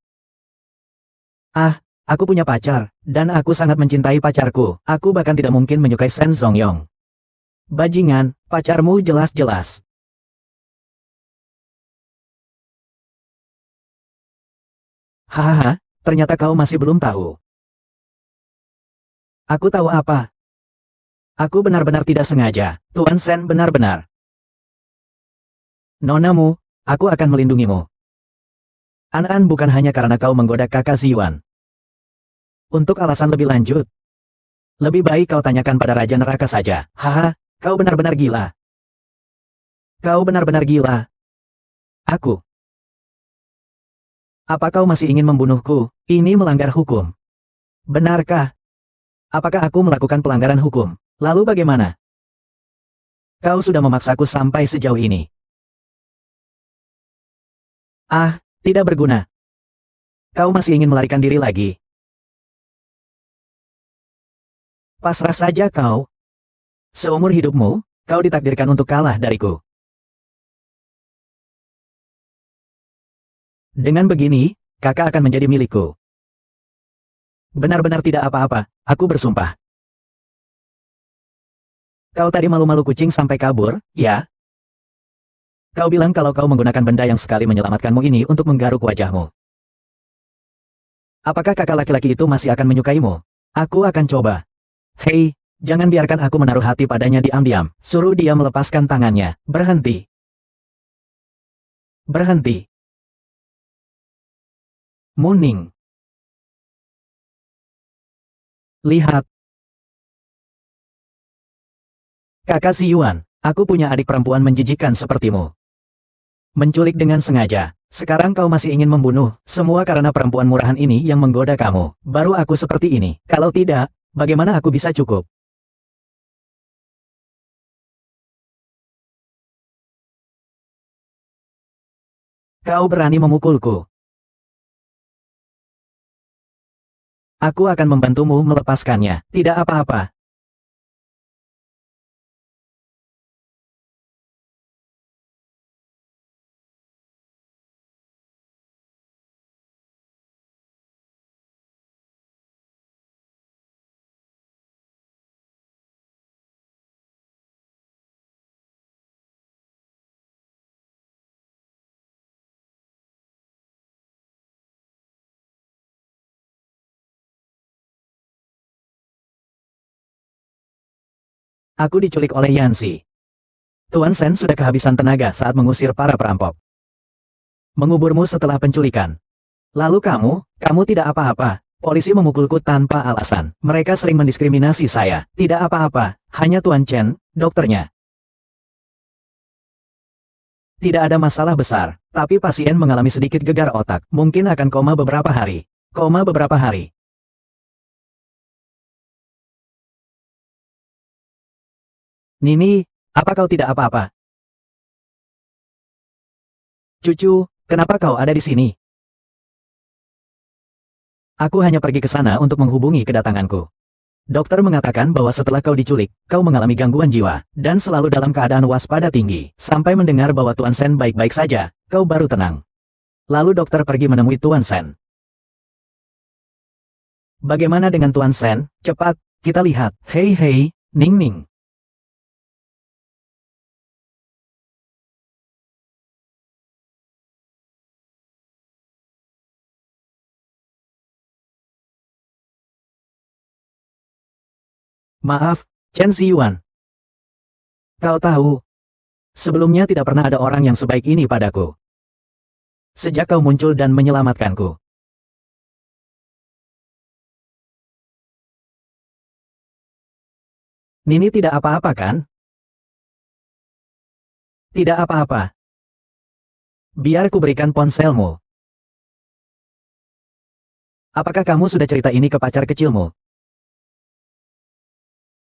Ah, aku punya pacar, dan aku sangat mencintai pacarku. Aku bahkan tidak mungkin menyukai Sen Zongyong. Bajingan, pacarmu jelas-jelas. Hahaha, ternyata kau masih belum tahu. Aku tahu apa. Aku benar-benar tidak sengaja. Tuan Sen benar-benar. Nonamu, aku akan melindungimu. An-an bukan hanya karena kau menggoda kakak Ziwan. Untuk alasan lebih lanjut, lebih baik kau tanyakan pada Raja Neraka saja. Haha, kau benar-benar gila. Kau benar-benar gila. Aku. Apa kau masih ingin membunuhku? Ini melanggar hukum. Benarkah? Apakah aku melakukan pelanggaran hukum? Lalu bagaimana? Kau sudah memaksaku sampai sejauh ini. Ah, tidak berguna. Kau masih ingin melarikan diri lagi. Pasrah saja kau. Seumur hidupmu, kau ditakdirkan untuk kalah dariku. Dengan begini, kakak akan menjadi milikku. Benar-benar tidak apa-apa, aku bersumpah. Kau tadi malu-malu kucing sampai kabur, ya? Kau bilang kalau kau menggunakan benda yang sekali menyelamatkanmu ini untuk menggaruk wajahmu. Apakah kakak laki-laki itu masih akan menyukaimu? Aku akan coba. Hei, jangan biarkan aku menaruh hati padanya diam-diam. Suruh dia melepaskan tangannya. Berhenti. Berhenti. Muning. Lihat. Kakak Si Yuan, aku punya adik perempuan menjijikkan sepertimu. Menculik dengan sengaja. Sekarang kau masih ingin membunuh, semua karena perempuan murahan ini yang menggoda kamu. Baru aku seperti ini. Kalau tidak, bagaimana aku bisa cukup? Kau berani memukulku. Aku akan membantumu melepaskannya. Tidak apa-apa. Aku diculik oleh Yanxi. Tuan Shen sudah kehabisan tenaga saat mengusir para perampok. Menguburmu setelah penculikan. Lalu kamu tidak apa-apa. Polisi memukulku tanpa alasan. Mereka sering mendiskriminasi saya. Tidak apa-apa, hanya Tuan Chen, dokternya. Tidak ada masalah besar, tapi pasien mengalami sedikit gegar otak. Mungkin akan koma beberapa hari. Koma beberapa hari. Nini, apa kau tidak apa-apa? Cucu, kenapa kau ada di sini? Aku hanya pergi ke sana untuk menghubungi kedatanganku. Dokter mengatakan bahwa setelah kau diculik, kau mengalami gangguan jiwa, dan selalu dalam keadaan waspada tinggi. Sampai mendengar bahwa Tuan Shen baik-baik saja, kau baru tenang. Lalu dokter pergi menemui Tuan Shen. Bagaimana dengan Tuan Shen? Cepat, kita lihat. Hei hei, Ning Ning. Maaf, Chen Ziyuan. Kau tahu, sebelumnya tidak pernah ada orang yang sebaik ini padaku. Sejak kau muncul dan menyelamatkanku. Nini tidak apa-apa kan? Tidak apa-apa. Biar ku berikan ponselmu. Apakah kamu sudah cerita ini ke pacar kecilmu?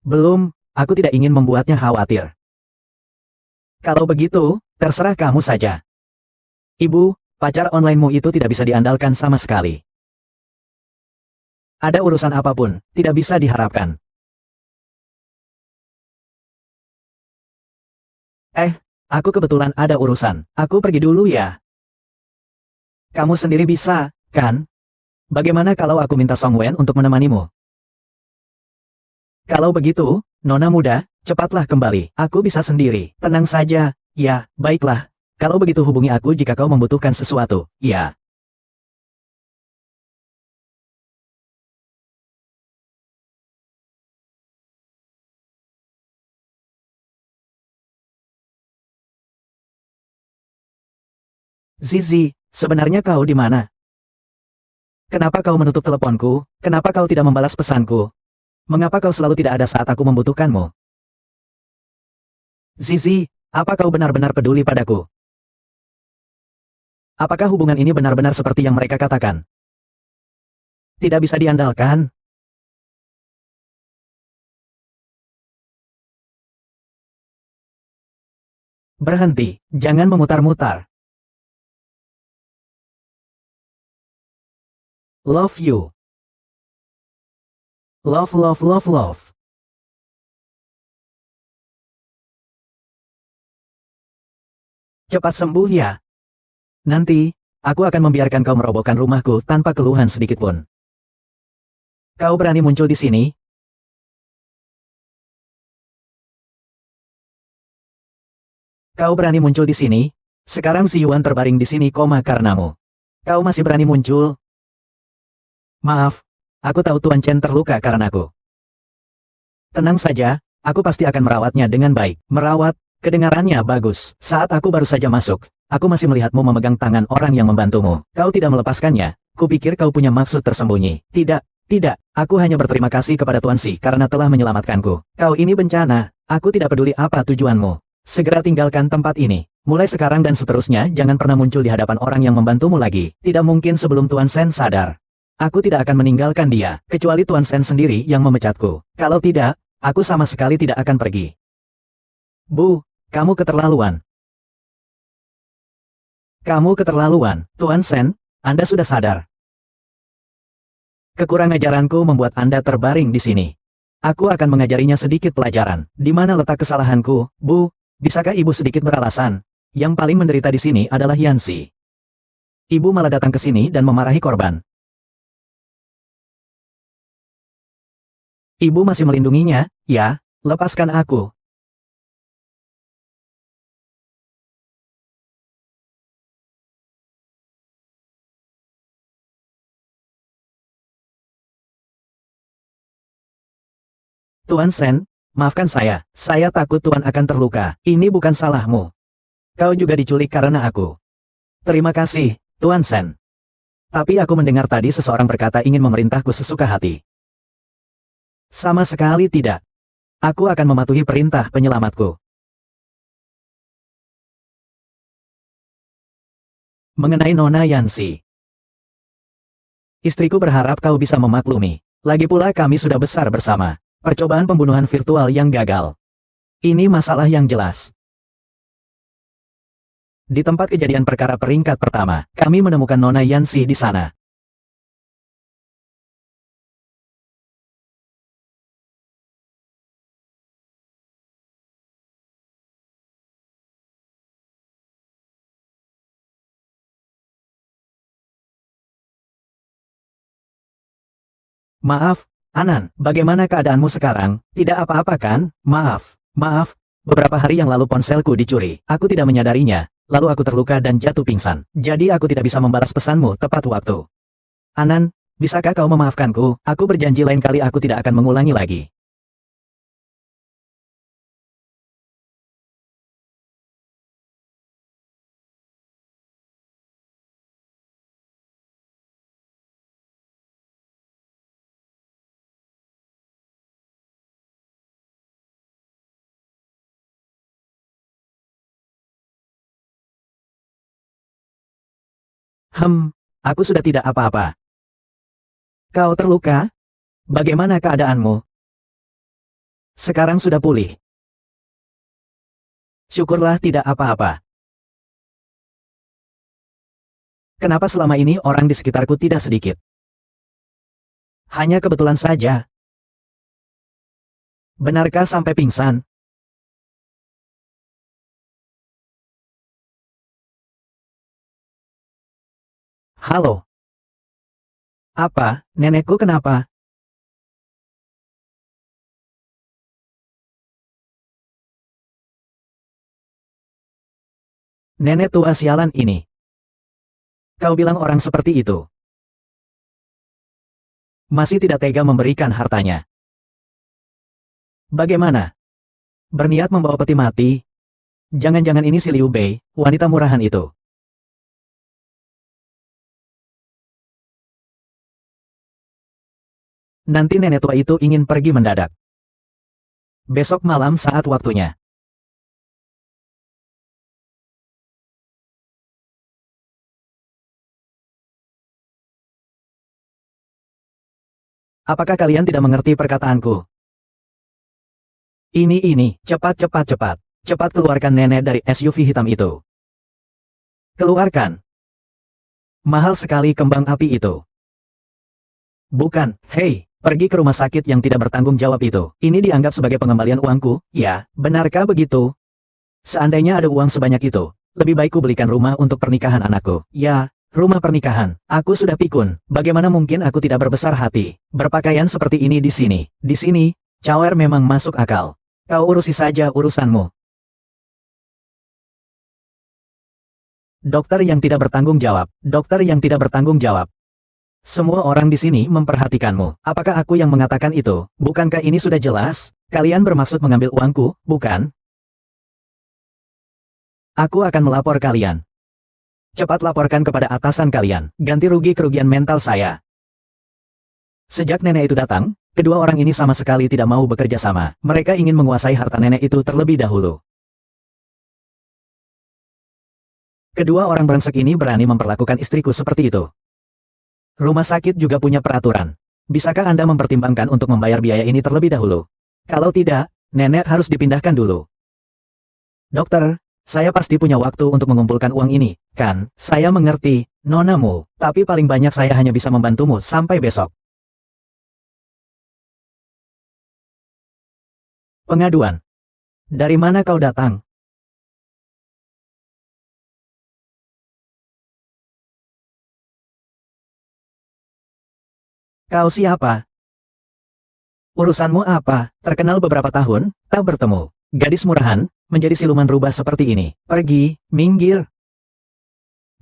Belum, aku tidak ingin membuatnya khawatir. Kalau begitu, terserah kamu saja. Ibu, pacar onlinemu itu tidak bisa diandalkan sama sekali. Ada urusan apapun, tidak bisa diharapkan. Aku kebetulan ada urusan. Aku pergi dulu ya. Kamu sendiri bisa, kan? Bagaimana kalau aku minta Song Wen untuk menemanimu? Kalau begitu, Nona muda, cepatlah kembali. Aku bisa sendiri. Tenang saja. Ya, baiklah. Kalau begitu hubungi aku jika kau membutuhkan sesuatu. Ya. Zizi, sebenarnya kau di mana? Kenapa kau menutup teleponku? Kenapa kau tidak membalas pesanku? Mengapa kau selalu tidak ada saat aku membutuhkanmu? Zizi, apa kau benar-benar peduli padaku? Apakah hubungan ini benar-benar seperti yang mereka katakan? Tidak bisa diandalkan? Berhenti, jangan memutar-mutar. Love you. Love love love love. Cepat sembuh ya. Nanti, aku akan membiarkan kau merobohkan rumahku tanpa keluhan sedikitpun. Kau berani muncul di sini? Kau berani muncul di sini? Sekarang si Yuan terbaring di sini koma karenamu. Kau masih berani muncul? Maaf, aku tahu Tuan Chen terluka karenaku. Tenang saja, aku pasti akan merawatnya dengan baik. Merawat, kedengarannya bagus. Saat aku baru saja masuk, aku masih melihatmu memegang tangan orang yang membantumu. Kau tidak melepaskannya. Kupikir kau punya maksud tersembunyi. Tidak, Tidak, aku hanya berterima kasih kepada Tuan Si karena telah menyelamatkanku. Kau ini bencana, aku tidak peduli apa tujuanmu. Segera tinggalkan tempat ini. Mulai sekarang dan seterusnya jangan pernah muncul di hadapan orang yang membantumu lagi. Tidak mungkin sebelum Tuan Sen sadar. Aku tidak akan meninggalkan dia, kecuali Tuan Sen sendiri yang memecatku. Kalau tidak, aku sama sekali tidak akan pergi. Bu, kamu keterlaluan. Kamu keterlaluan, Tuan Sen, Anda sudah sadar. Kekurang ajaranku membuat Anda terbaring di sini. Aku akan mengajarinya sedikit pelajaran. Di mana letak kesalahanku, Bu? Bisakah Ibu sedikit beralasan? Yang paling menderita di sini adalah Yanxi. Ibu malah datang ke sini dan memarahi korban. Ibu masih melindunginya, ya? Lepaskan aku. Tuan Sen, maafkan saya takut Tuan akan terluka. Ini bukan salahmu. Kau juga diculik karena aku. Terima kasih, Tuan Sen. Tapi aku mendengar tadi seseorang berkata ingin memerintahku sesuka hati. Sama sekali tidak. Aku akan mematuhi perintah penyelamatku. Mengenai Nona Yanxi. Istriku berharap kau bisa memaklumi. Lagi pula kami sudah besar bersama. Percobaan pembunuhan virtual yang gagal. Ini masalah yang jelas. Di tempat kejadian perkara peringkat pertama, kami menemukan Nona Yanxi di sana. Maaf, Anan, bagaimana keadaanmu sekarang? Tidak apa-apa kan? Maaf. Beberapa hari yang lalu ponselku dicuri. Aku tidak menyadarinya, lalu aku terluka dan jatuh pingsan. Jadi aku tidak bisa membalas pesanmu tepat waktu. Anan, bisakah kau memaafkanku? Aku berjanji lain kali aku tidak akan mengulangi lagi. Aku sudah tidak apa-apa. Kau terluka? Bagaimana keadaanmu? Sekarang sudah pulih. Syukurlah tidak apa-apa. Kenapa selama ini orang di sekitarku tidak sedikit? Hanya kebetulan saja. Benarkah sampai pingsan? Halo? Apa, nenekku kenapa? Nenek tua sialan ini. Kau bilang orang seperti itu. Masih tidak tega memberikan hartanya. Bagaimana? Berniat membawa peti mati? Jangan-jangan ini si Liu Bei, wanita murahan itu. Nanti nenek tua itu ingin pergi mendadak. Besok malam saat waktunya. Apakah kalian tidak mengerti perkataanku? Ini, cepat. Cepat keluarkan nenek dari SUV hitam itu. Keluarkan. Mahal sekali kembang api itu. Bukan, hei, pergi ke rumah sakit yang tidak bertanggung jawab itu. Ini dianggap sebagai pengembalian uangku, ya, benarkah begitu? Seandainya ada uang sebanyak itu, lebih baik ku belikan rumah untuk pernikahan anakku. Ya, rumah pernikahan. Aku sudah pikun, bagaimana mungkin aku tidak berbesar hati. Berpakaian seperti ini di sini. Di sini, cawer memang masuk akal. Kau urusi saja urusanmu. Dokter yang tidak bertanggung jawab. Dokter yang tidak bertanggung jawab. Semua orang di sini memperhatikanmu. Apakah aku yang mengatakan itu? Bukankah ini sudah jelas? Kalian bermaksud mengambil uangku, bukan? Aku akan melapor kalian. Cepat laporkan kepada atasan kalian. Ganti rugi kerugian mental saya. Sejak nenek itu datang, kedua orang ini sama sekali tidak mau bekerja sama. Mereka ingin menguasai harta nenek itu terlebih dahulu. Kedua orang brengsek ini berani memperlakukan istriku seperti itu. Rumah sakit juga punya peraturan. Bisakah Anda mempertimbangkan untuk membayar biaya ini terlebih dahulu? Kalau tidak, nenek harus dipindahkan dulu. Dokter, saya pasti punya waktu untuk mengumpulkan uang ini, kan? Saya mengerti, nonamu, tapi paling banyak saya hanya bisa membantumu sampai besok. Pengaduan. Dari mana kau datang? Kau siapa? Urusanmu apa? Terkenal beberapa tahun, tak bertemu. Gadis murahan, menjadi siluman rubah seperti ini. Pergi, minggir.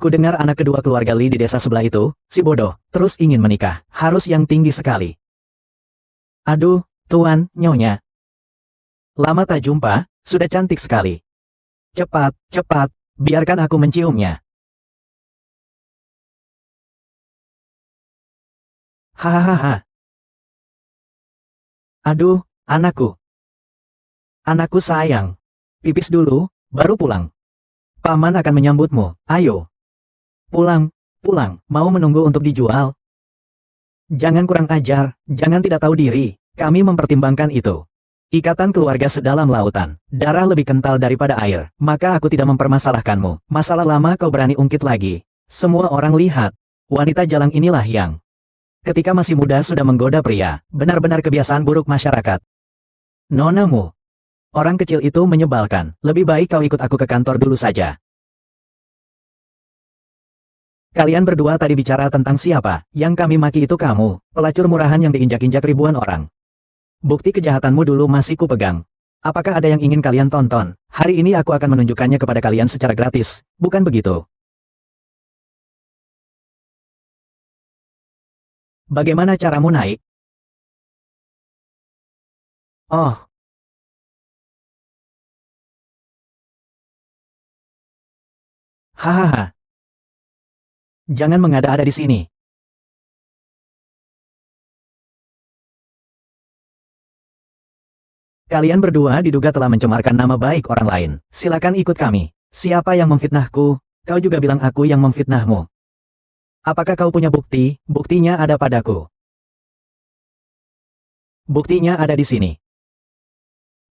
Kudengar anak kedua keluarga Li di desa sebelah itu, si bodoh, terus ingin menikah. Harus yang tinggi sekali. Aduh, tuan, nyonya. Lama tak jumpa, sudah cantik sekali. Cepat, cepat, biarkan aku menciumnya. Hahaha. Aduh, anakku. Anakku sayang. Pipis dulu, baru pulang. Paman akan menyambutmu, ayo. Pulang, pulang, mau menunggu untuk dijual? Jangan kurang ajar, jangan tidak tahu diri, kami mempertimbangkan itu. Ikatan keluarga sedalam lautan, darah lebih kental daripada air, maka aku tidak mempermasalahkanmu. Masalah lama kau berani ungkit lagi. Semua orang lihat, wanita jalang inilah yang ketika masih muda sudah menggoda pria, benar-benar kebiasaan buruk masyarakat. Nonamu, orang kecil itu menyebalkan, lebih baik kau ikut aku ke kantor dulu saja. Kalian berdua tadi bicara tentang siapa, yang kami maki itu kamu, pelacur murahan yang diinjak-injak ribuan orang. Bukti kejahatanmu dulu masih kupegang. Apakah ada yang ingin kalian tonton? Hari ini aku akan menunjukkannya kepada kalian secara gratis, bukan begitu? Bagaimana caramu naik? Oh, hahaha. Jangan mengada-ada di sini. Kalian berdua diduga telah mencemarkan nama baik orang lain. Silakan ikut kami. Siapa yang memfitnahku? Kau juga bilang aku yang memfitnahmu. Apakah kau punya bukti? Buktinya ada padaku. Buktinya ada di sini.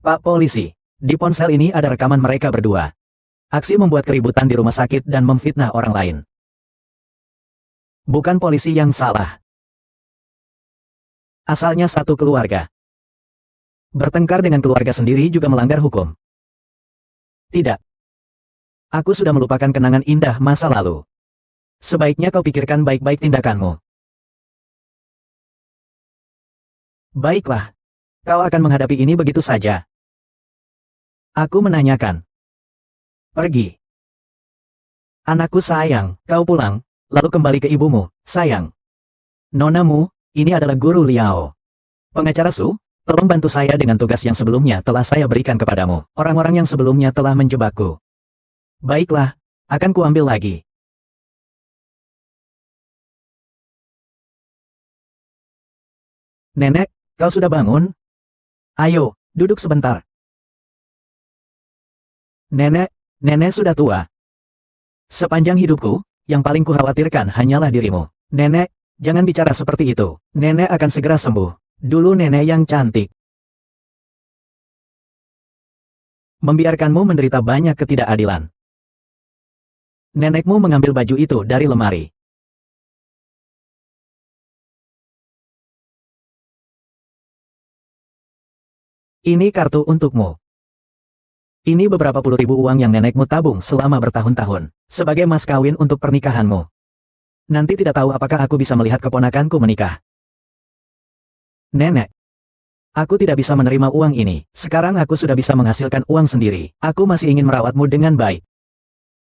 Pak Polisi, di ponsel ini ada rekaman mereka berdua. Aksi membuat keributan di rumah sakit dan memfitnah orang lain. Bukan polisi yang salah. Asalnya satu keluarga. Bertengkar dengan keluarga sendiri juga melanggar hukum. Tidak. Aku sudah melupakan kenangan indah masa lalu. Sebaiknya kau pikirkan baik-baik tindakanmu. Baiklah. Kau akan menghadapi ini begitu saja. Aku menanyakan. Pergi. Anakku sayang, kau pulang, lalu kembali ke ibumu, sayang. Nonamu, ini adalah Guru Liao. Pengacara Su, tolong bantu saya dengan tugas yang sebelumnya telah saya berikan kepadamu. Orang-orang yang sebelumnya telah menjebakku. Baiklah, akan kuambil lagi. Nenek, kau sudah bangun? Ayo, duduk sebentar. Nenek, nenek sudah tua. Sepanjang hidupku, yang paling kukhawatirkan hanyalah dirimu. Nenek, jangan bicara seperti itu. Nenek akan segera sembuh. Dulu nenek yang cantik. Membiarkanmu menderita banyak ketidakadilan. Nenekmu mengambil baju itu dari lemari. Ini kartu untukmu. Ini beberapa puluh ribu uang yang nenekmu tabung selama bertahun-tahun. Sebagai mas kawin untuk pernikahanmu. Nanti tidak tahu apakah aku bisa melihat keponakanku menikah. Nenek. Aku tidak bisa menerima uang ini. Sekarang aku sudah bisa menghasilkan uang sendiri. Aku masih ingin merawatmu dengan baik.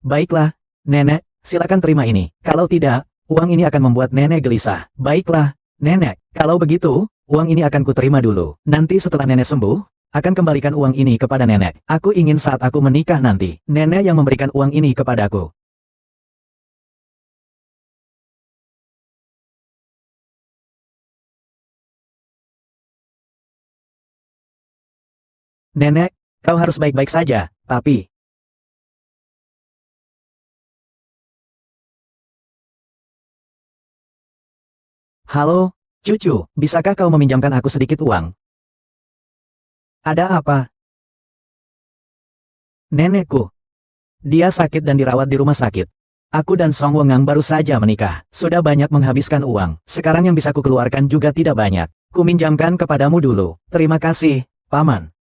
Baiklah, nenek, silakan terima ini. Kalau tidak, uang ini akan membuat nenek gelisah. Baiklah, nenek, kalau begitu, uang ini akan kuterima dulu. Nanti setelah nenek sembuh, akan kembalikan uang ini kepada nenek. Aku ingin saat aku menikah nanti, nenek yang memberikan uang ini kepadaku. Nenek, kau harus baik-baik saja, tapi... Halo, cucu, bisakah kau meminjamkan aku sedikit uang? Ada apa? Nenekku. Dia sakit dan dirawat di rumah sakit. Aku dan Song Wengang baru saja menikah. Sudah banyak menghabiskan uang. Sekarang yang bisa kukeluarkan juga tidak banyak. Kuminjamkan kepadamu dulu. Terima kasih, Paman.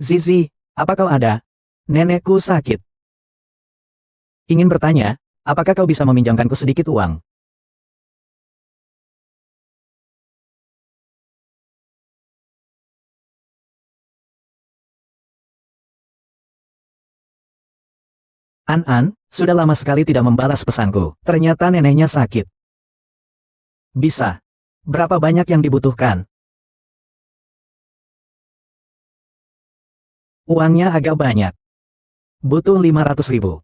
Zizi, apa kau ada? Nenekku sakit. Ingin bertanya, apakah kau bisa meminjamkanku sedikit uang? An-An, sudah lama sekali tidak membalas pesanku. Ternyata neneknya sakit. Bisa. Berapa banyak yang dibutuhkan? Uangnya agak banyak. Butuh 500.000.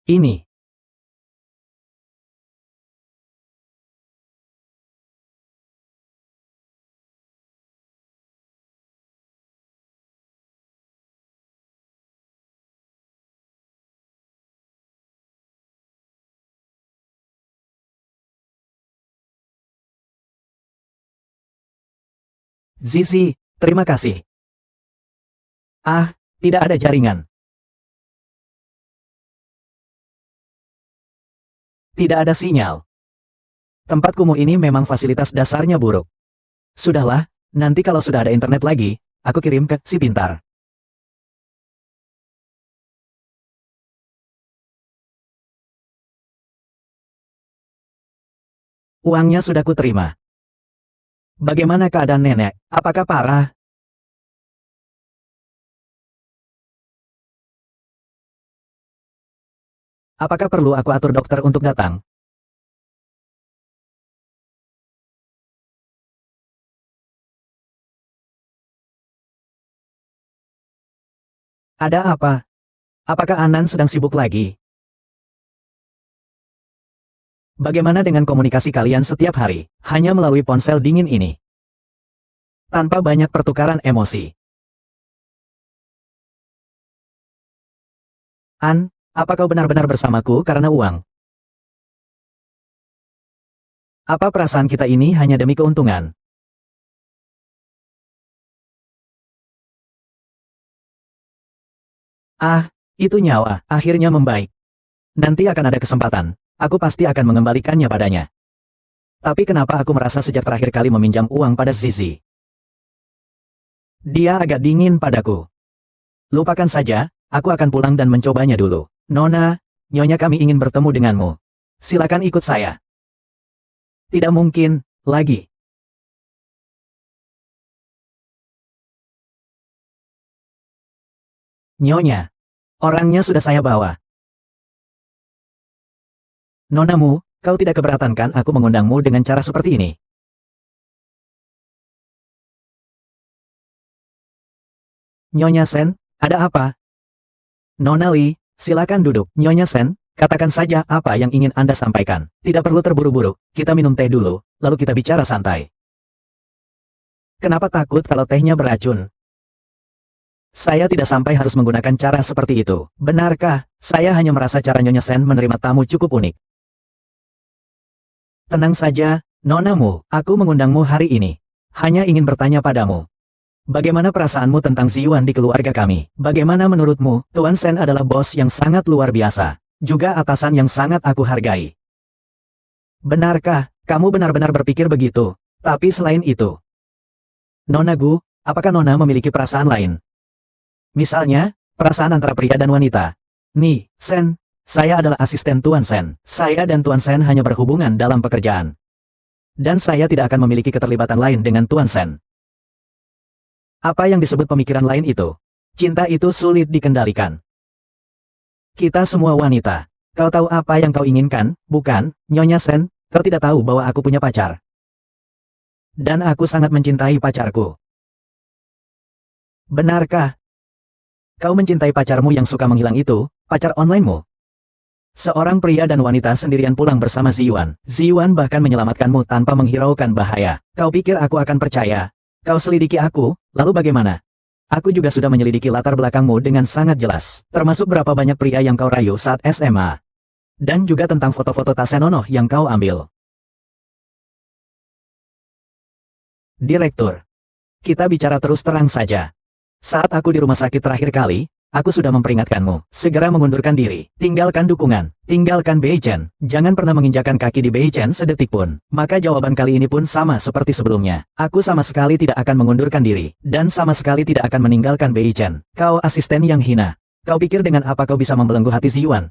Ini. Zizi, terima kasih. Ah, tidak ada jaringan. Tidak ada sinyal. Tempat kumuh ini memang fasilitas dasarnya buruk. Sudahlah, nanti kalau sudah ada internet lagi, aku kirim ke si pintar. Uangnya sudah kuterima. Bagaimana keadaan nenek? Apakah parah? Apakah perlu aku atur dokter untuk datang? Ada apa? Apakah Anan sedang sibuk lagi? Bagaimana dengan komunikasi kalian setiap hari, hanya melalui ponsel dingin ini? Tanpa banyak pertukaran emosi. An, apa kau benar-benar bersamaku karena uang? Apa perasaan kita ini hanya demi keuntungan? Ah, itu nyawa, akhirnya membaik. Nanti akan ada kesempatan. Aku pasti akan mengembalikannya padanya. Tapi kenapa aku merasa sejak terakhir kali meminjam uang pada Zizi? Dia agak dingin padaku. Lupakan saja, aku akan pulang dan mencobanya dulu. Nona, Nyonya kami ingin bertemu denganmu. Silakan ikut saya. Tidak mungkin, lagi. Nyonya. Orangnya sudah saya bawa. Nonamu, kau tidak keberatan kan aku mengundangmu dengan cara seperti ini? Nyonya Sen, ada apa? Nona Li, silakan duduk. Nyonya Sen, katakan saja apa yang ingin Anda sampaikan. Tidak perlu terburu-buru, kita minum teh dulu, lalu kita bicara santai. Kenapa takut kalau tehnya beracun? Saya tidak sampai harus menggunakan cara seperti itu. Benarkah? Saya hanya merasa cara Nyonya Sen menerima tamu cukup unik. Tenang saja, Nonamu, aku mengundangmu hari ini. Hanya ingin bertanya padamu. Bagaimana perasaanmu tentang Ziyuan di keluarga kami? Bagaimana menurutmu, Tuan Sen adalah bos yang sangat luar biasa. Juga atasan yang sangat aku hargai. Benarkah, kamu benar-benar berpikir begitu? Tapi selain itu. Nona Gu, apakah Nona memiliki perasaan lain? Misalnya, perasaan antara pria dan wanita. Nih, Sen, saya adalah asisten Tuan Sen. Saya dan Tuan Sen hanya berhubungan dalam pekerjaan. Dan saya tidak akan memiliki keterlibatan lain dengan Tuan Sen. Apa yang disebut pemikiran lain itu? Cinta itu sulit dikendalikan. Kita semua wanita. Kau tahu apa yang kau inginkan, bukan, Nyonya Sen? Kau tidak tahu bahwa aku punya pacar. Dan aku sangat mencintai pacarku. Benarkah? Kau mencintai pacarmu yang suka menghilang itu, pacar onlinemu? Seorang pria dan wanita sendirian pulang bersama Ziyuan. Ziyuan bahkan menyelamatkanmu tanpa menghiraukan bahaya. Kau pikir aku akan percaya? Kau selidiki aku, lalu bagaimana? Aku juga sudah menyelidiki latar belakangmu dengan sangat jelas. Termasuk berapa banyak pria yang kau rayu saat SMA. Dan juga tentang foto-foto tak senonoh yang kau ambil. Direktur. Kita bicara terus terang saja. Saat aku di rumah sakit terakhir kali, aku sudah memperingatkanmu. Segera mengundurkan diri. Tinggalkan dukungan. Tinggalkan Beichen. Jangan pernah menginjakan kaki di Beichen sedetik pun. Maka jawaban kali ini pun sama seperti sebelumnya. Aku sama sekali tidak akan mengundurkan diri. Dan sama sekali tidak akan meninggalkan Beichen. Kau asisten yang hina. Kau pikir dengan apa kau bisa membelenggu hati Ziyuan?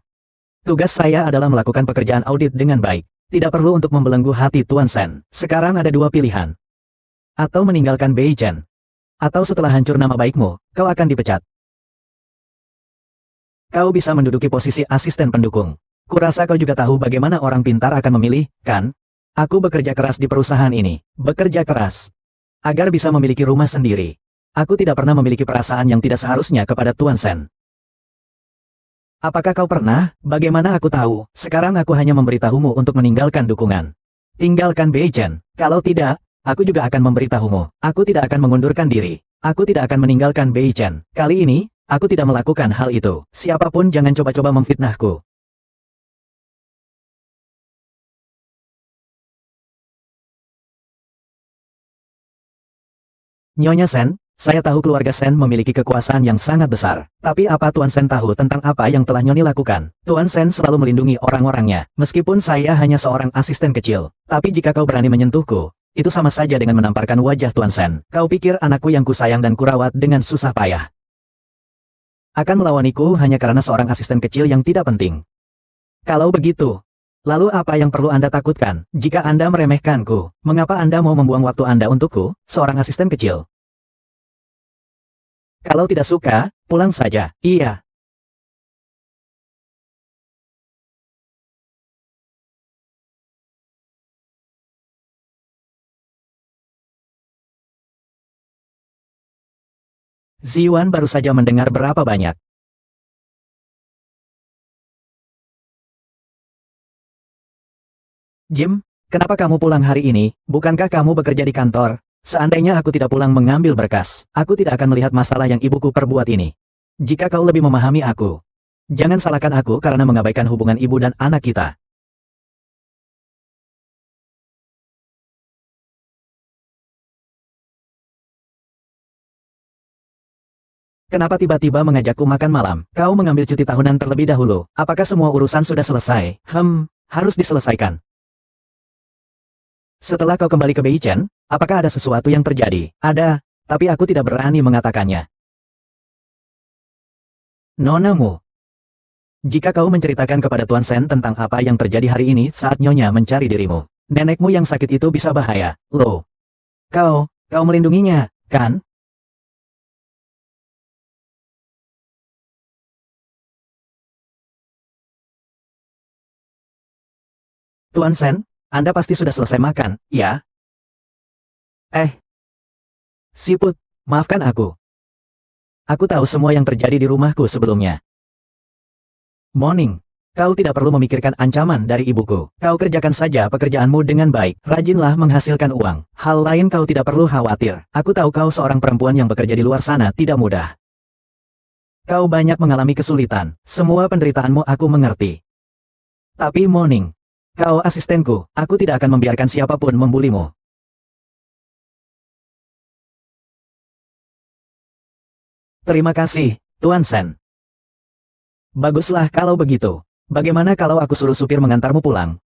Tugas saya adalah melakukan pekerjaan audit dengan baik. Tidak perlu untuk membelenggu hati Tuan Sen. Sekarang ada dua pilihan. Atau meninggalkan Beichen. Atau setelah hancur nama baikmu, kau akan dipecat. Kau bisa menduduki posisi asisten pendukung. Kurasa kau juga tahu bagaimana orang pintar akan memilih, kan? Aku bekerja keras di perusahaan ini. Bekerja keras. Agar bisa memiliki rumah sendiri. Aku tidak pernah memiliki perasaan yang tidak seharusnya kepada Tuan Sen. Apakah kau pernah? Bagaimana aku tahu? Sekarang aku hanya memberitahumu untuk meninggalkan dukungan. Tinggalkan Beichen. Kalau tidak, aku juga akan memberitahumu. Aku tidak akan mengundurkan diri. Aku tidak akan meninggalkan Beichen. Kali ini, aku tidak melakukan hal itu. Siapapun jangan coba-coba memfitnahku. Nyonya Sen, saya tahu keluarga Sen memiliki kekuasaan yang sangat besar. Tapi apa Tuan Sen tahu tentang apa yang telah Nyoni lakukan? Tuan Sen selalu melindungi orang-orangnya. Meskipun saya hanya seorang asisten kecil. Tapi jika kau berani menyentuhku, itu sama saja dengan menamparkan wajah Tuan Sen. Kau pikir anakku yang kusayang dan kurawat dengan susah payah akan melawaniku hanya karena seorang asisten kecil yang tidak penting? Kalau begitu, lalu apa yang perlu Anda takutkan? Jika Anda meremehkanku, mengapa Anda mau membuang waktu Anda untukku, seorang asisten kecil? Kalau tidak suka, pulang saja. Iya. Ziyuan baru saja mendengar berapa banyak. Jim, kenapa kamu pulang hari ini? Bukankah kamu bekerja di kantor? Seandainya aku tidak pulang mengambil berkas, aku tidak akan melihat masalah yang ibuku perbuat ini. Jika kau lebih memahami aku, jangan salahkan aku karena mengabaikan hubungan ibu dan anak kita. Kenapa tiba-tiba mengajakku makan malam? Kau mengambil cuti tahunan terlebih dahulu. Apakah semua urusan sudah selesai? Harus diselesaikan. Setelah kau kembali ke Beichen, apakah ada sesuatu yang terjadi? Ada, tapi aku tidak berani mengatakannya. Nonamu. Jika kau menceritakan kepada Tuan Sen tentang apa yang terjadi hari ini saat Nyonya mencari dirimu, nenekmu yang sakit itu bisa bahaya. Loh. Kau melindunginya, kan? Tuan Sen, Anda pasti sudah selesai makan, ya? Eh, Siput, maafkan aku. Aku tahu semua yang terjadi di rumahku sebelumnya. Morning. Kau tidak perlu memikirkan ancaman dari ibuku. Kau kerjakan saja pekerjaanmu dengan baik. Rajinlah menghasilkan uang. Hal lain kau tidak perlu khawatir. Aku tahu kau seorang perempuan yang bekerja di luar sana tidak mudah. Kau banyak mengalami kesulitan. Semua penderitaanmu aku mengerti. Tapi Morning, kau asistenku. Aku tidak akan membiarkan siapapun membulimu. Terima kasih, Tuan Sen. Baguslah kalau begitu. Bagaimana kalau aku suruh supir mengantarmu pulang?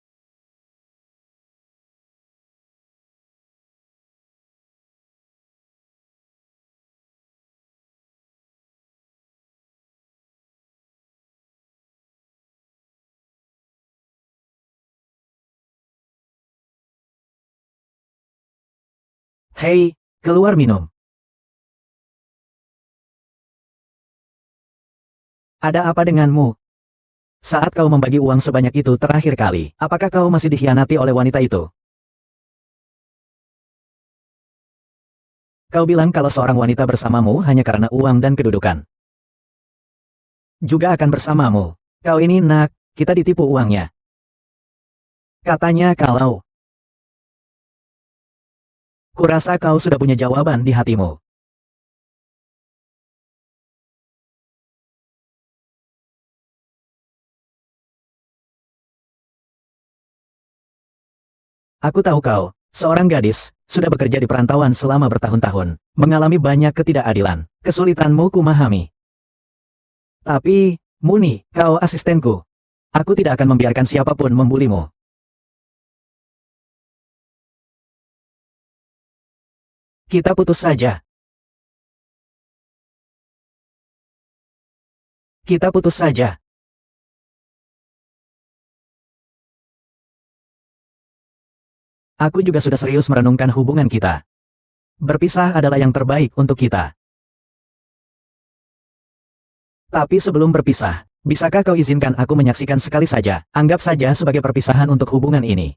Hei, keluar minum. Ada apa denganmu? Saat kau membagi uang sebanyak itu terakhir kali, apakah kau masih dikhianati oleh wanita itu? Kau bilang kalau seorang wanita bersamamu hanya karena uang dan kedudukan. Juga akan bersamamu. Kau ini nak, kita ditipu uangnya. Katanya kalau. Kurasa kau sudah punya jawaban di hatimu. Aku tahu kau, seorang gadis, sudah bekerja di perantauan selama bertahun-tahun, mengalami banyak ketidakadilan. Kesulitanmu kumahami. Tapi, Muni, kau asistenku. Aku tidak akan membiarkan siapapun membulimu. Kita putus saja. Kita putus saja. Aku juga sudah serius merenungkan hubungan kita. Berpisah adalah yang terbaik untuk kita. Tapi sebelum berpisah, bisakah kau izinkan aku menyaksikan sekali saja, anggap saja sebagai perpisahan untuk hubungan ini.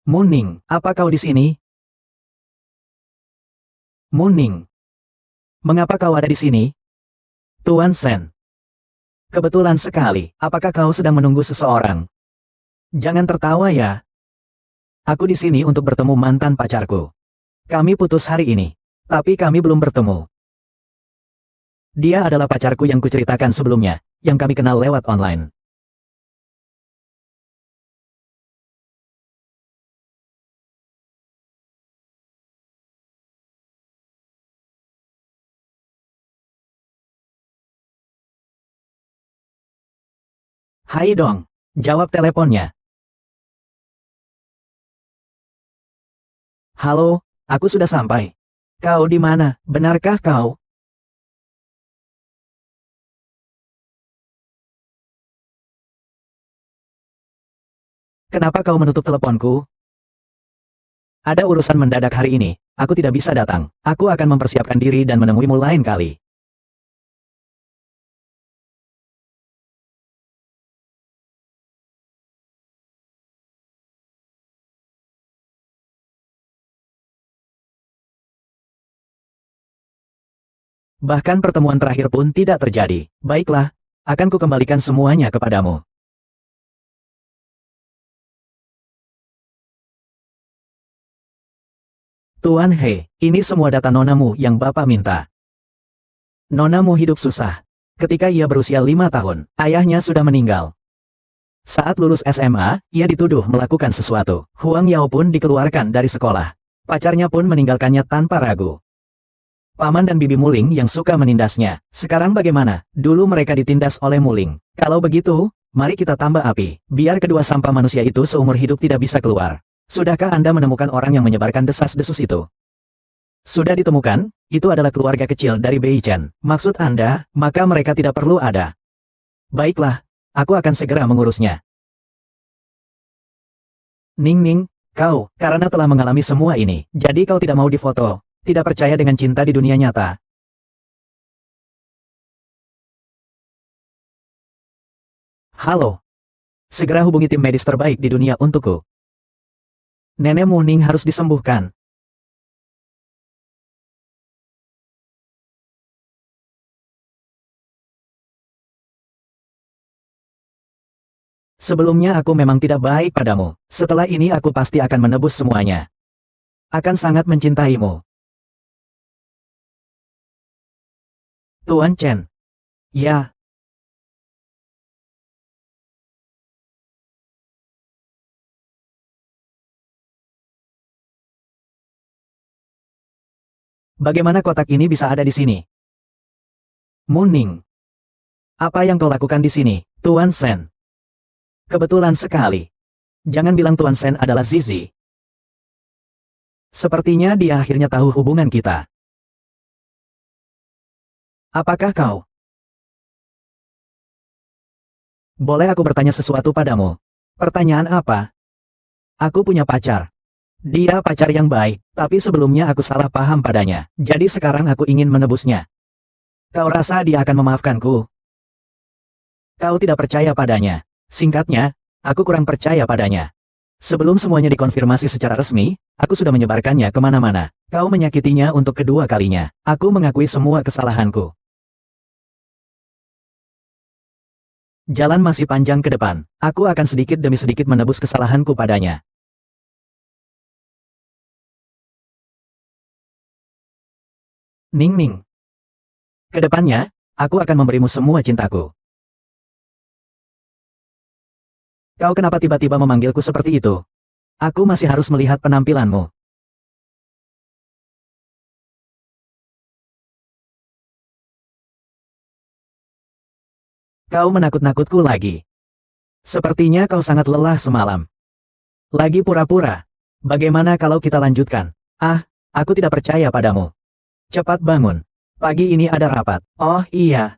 Muning, apa kau di sini? Muning, mengapa kau ada di sini? Tuan Sen. Kebetulan sekali, apakah kau sedang menunggu seseorang? Jangan tertawa ya. Aku di sini untuk bertemu mantan pacarku. Kami putus hari ini, tapi kami belum bertemu. Dia adalah pacarku yang kuceritakan sebelumnya, yang kami kenal lewat online. Hai dong, jawab teleponnya. Halo, aku sudah sampai. Kau di mana? Benarkah kau? Kenapa kau menutup teleponku? Ada urusan mendadak hari ini, aku tidak bisa datang. Aku akan mempersiapkan diri dan menemuimu lain kali. Bahkan pertemuan terakhir pun tidak terjadi. Baiklah, akan kukembalikan semuanya kepadamu. Tuan He, ini semua data nonamu yang Bapak minta. Nonamu hidup susah. Ketika ia berusia 5 tahun, ayahnya sudah meninggal. Saat lulus SMA, ia dituduh melakukan sesuatu. Huang Yao pun dikeluarkan dari sekolah. Pacarnya pun meninggalkannya tanpa ragu. Paman dan Bibi Muling yang suka menindasnya. Sekarang bagaimana? Dulu mereka ditindas oleh Muling. Kalau begitu, mari kita tambah api. Biar kedua sampah manusia itu seumur hidup tidak bisa keluar. Sudahkah Anda menemukan orang yang menyebarkan desas-desus itu? Sudah ditemukan, itu adalah keluarga kecil dari Bei Chen. Maksud Anda, maka mereka tidak perlu ada. Baiklah, aku akan segera mengurusnya. Ning Ning, kau, karena telah mengalami semua ini, jadi kau tidak mau difoto, tidak percaya dengan cinta di dunia nyata. Halo. Segera hubungi tim medis terbaik di dunia untukku. Nenek Muning harus disembuhkan. Sebelumnya aku memang tidak baik padamu. Setelah ini aku pasti akan menebus semuanya. Akan sangat mencintaimu. Tuan Chen. Ya. Bagaimana kotak ini bisa ada di sini? Muning. Apa yang kau lakukan di sini, Tuan Sen? Kebetulan sekali. Jangan bilang Tuan Sen adalah Zizi. Sepertinya dia akhirnya tahu hubungan kita. Apakah kau? Boleh aku bertanya sesuatu padamu? Pertanyaan apa? Aku punya pacar. Dia pacar yang baik, tapi sebelumnya aku salah paham padanya. Jadi sekarang aku ingin menebusnya. Kau rasa dia akan memaafkanku? Kau tidak percaya padanya. Singkatnya, aku kurang percaya padanya. Sebelum semuanya dikonfirmasi secara resmi, aku sudah menyebarkannya kemana-mana. Kau menyakitinya untuk kedua kalinya. Aku mengakui semua kesalahanku. Jalan masih panjang ke depan. Aku akan sedikit demi sedikit menebus kesalahanku padanya. Ning Ning. Kedepannya, aku akan memberimu semua cintaku. Kau kenapa tiba-tiba memanggilku seperti itu? Aku masih harus melihat penampilanmu. Kau menakut-nakutku lagi. Sepertinya kau sangat lelah semalam. Lagi pura-pura. Bagaimana kalau kita lanjutkan? Ah, aku tidak percaya padamu. Cepat bangun. Pagi ini ada rapat. Oh iya.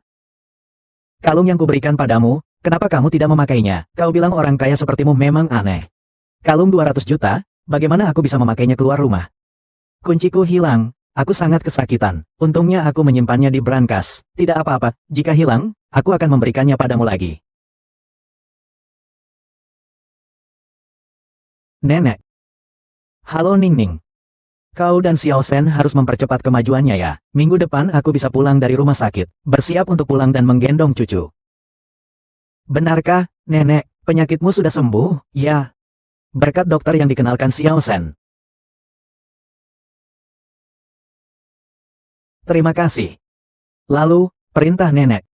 Kalung yang kuberikan padamu, kenapa kamu tidak memakainya? Kau bilang orang kaya sepertimu memang aneh. Kalung 200 juta, bagaimana aku bisa memakainya keluar rumah? Kunciku hilang, aku sangat kesakitan. Untungnya aku menyimpannya di brankas. Tidak apa-apa, jika hilang, aku akan memberikannya padamu lagi. Nenek. Halo Ning Ning. Kau dan Xiao Shen harus mempercepat kemajuannya ya. Minggu depan aku bisa pulang dari rumah sakit. Bersiap untuk pulang dan menggendong cucu. Benarkah, Nenek, penyakitmu sudah sembuh? Ya. Berkat dokter yang dikenalkan Xiao Shen. Terima kasih. Lalu, perintah Nenek.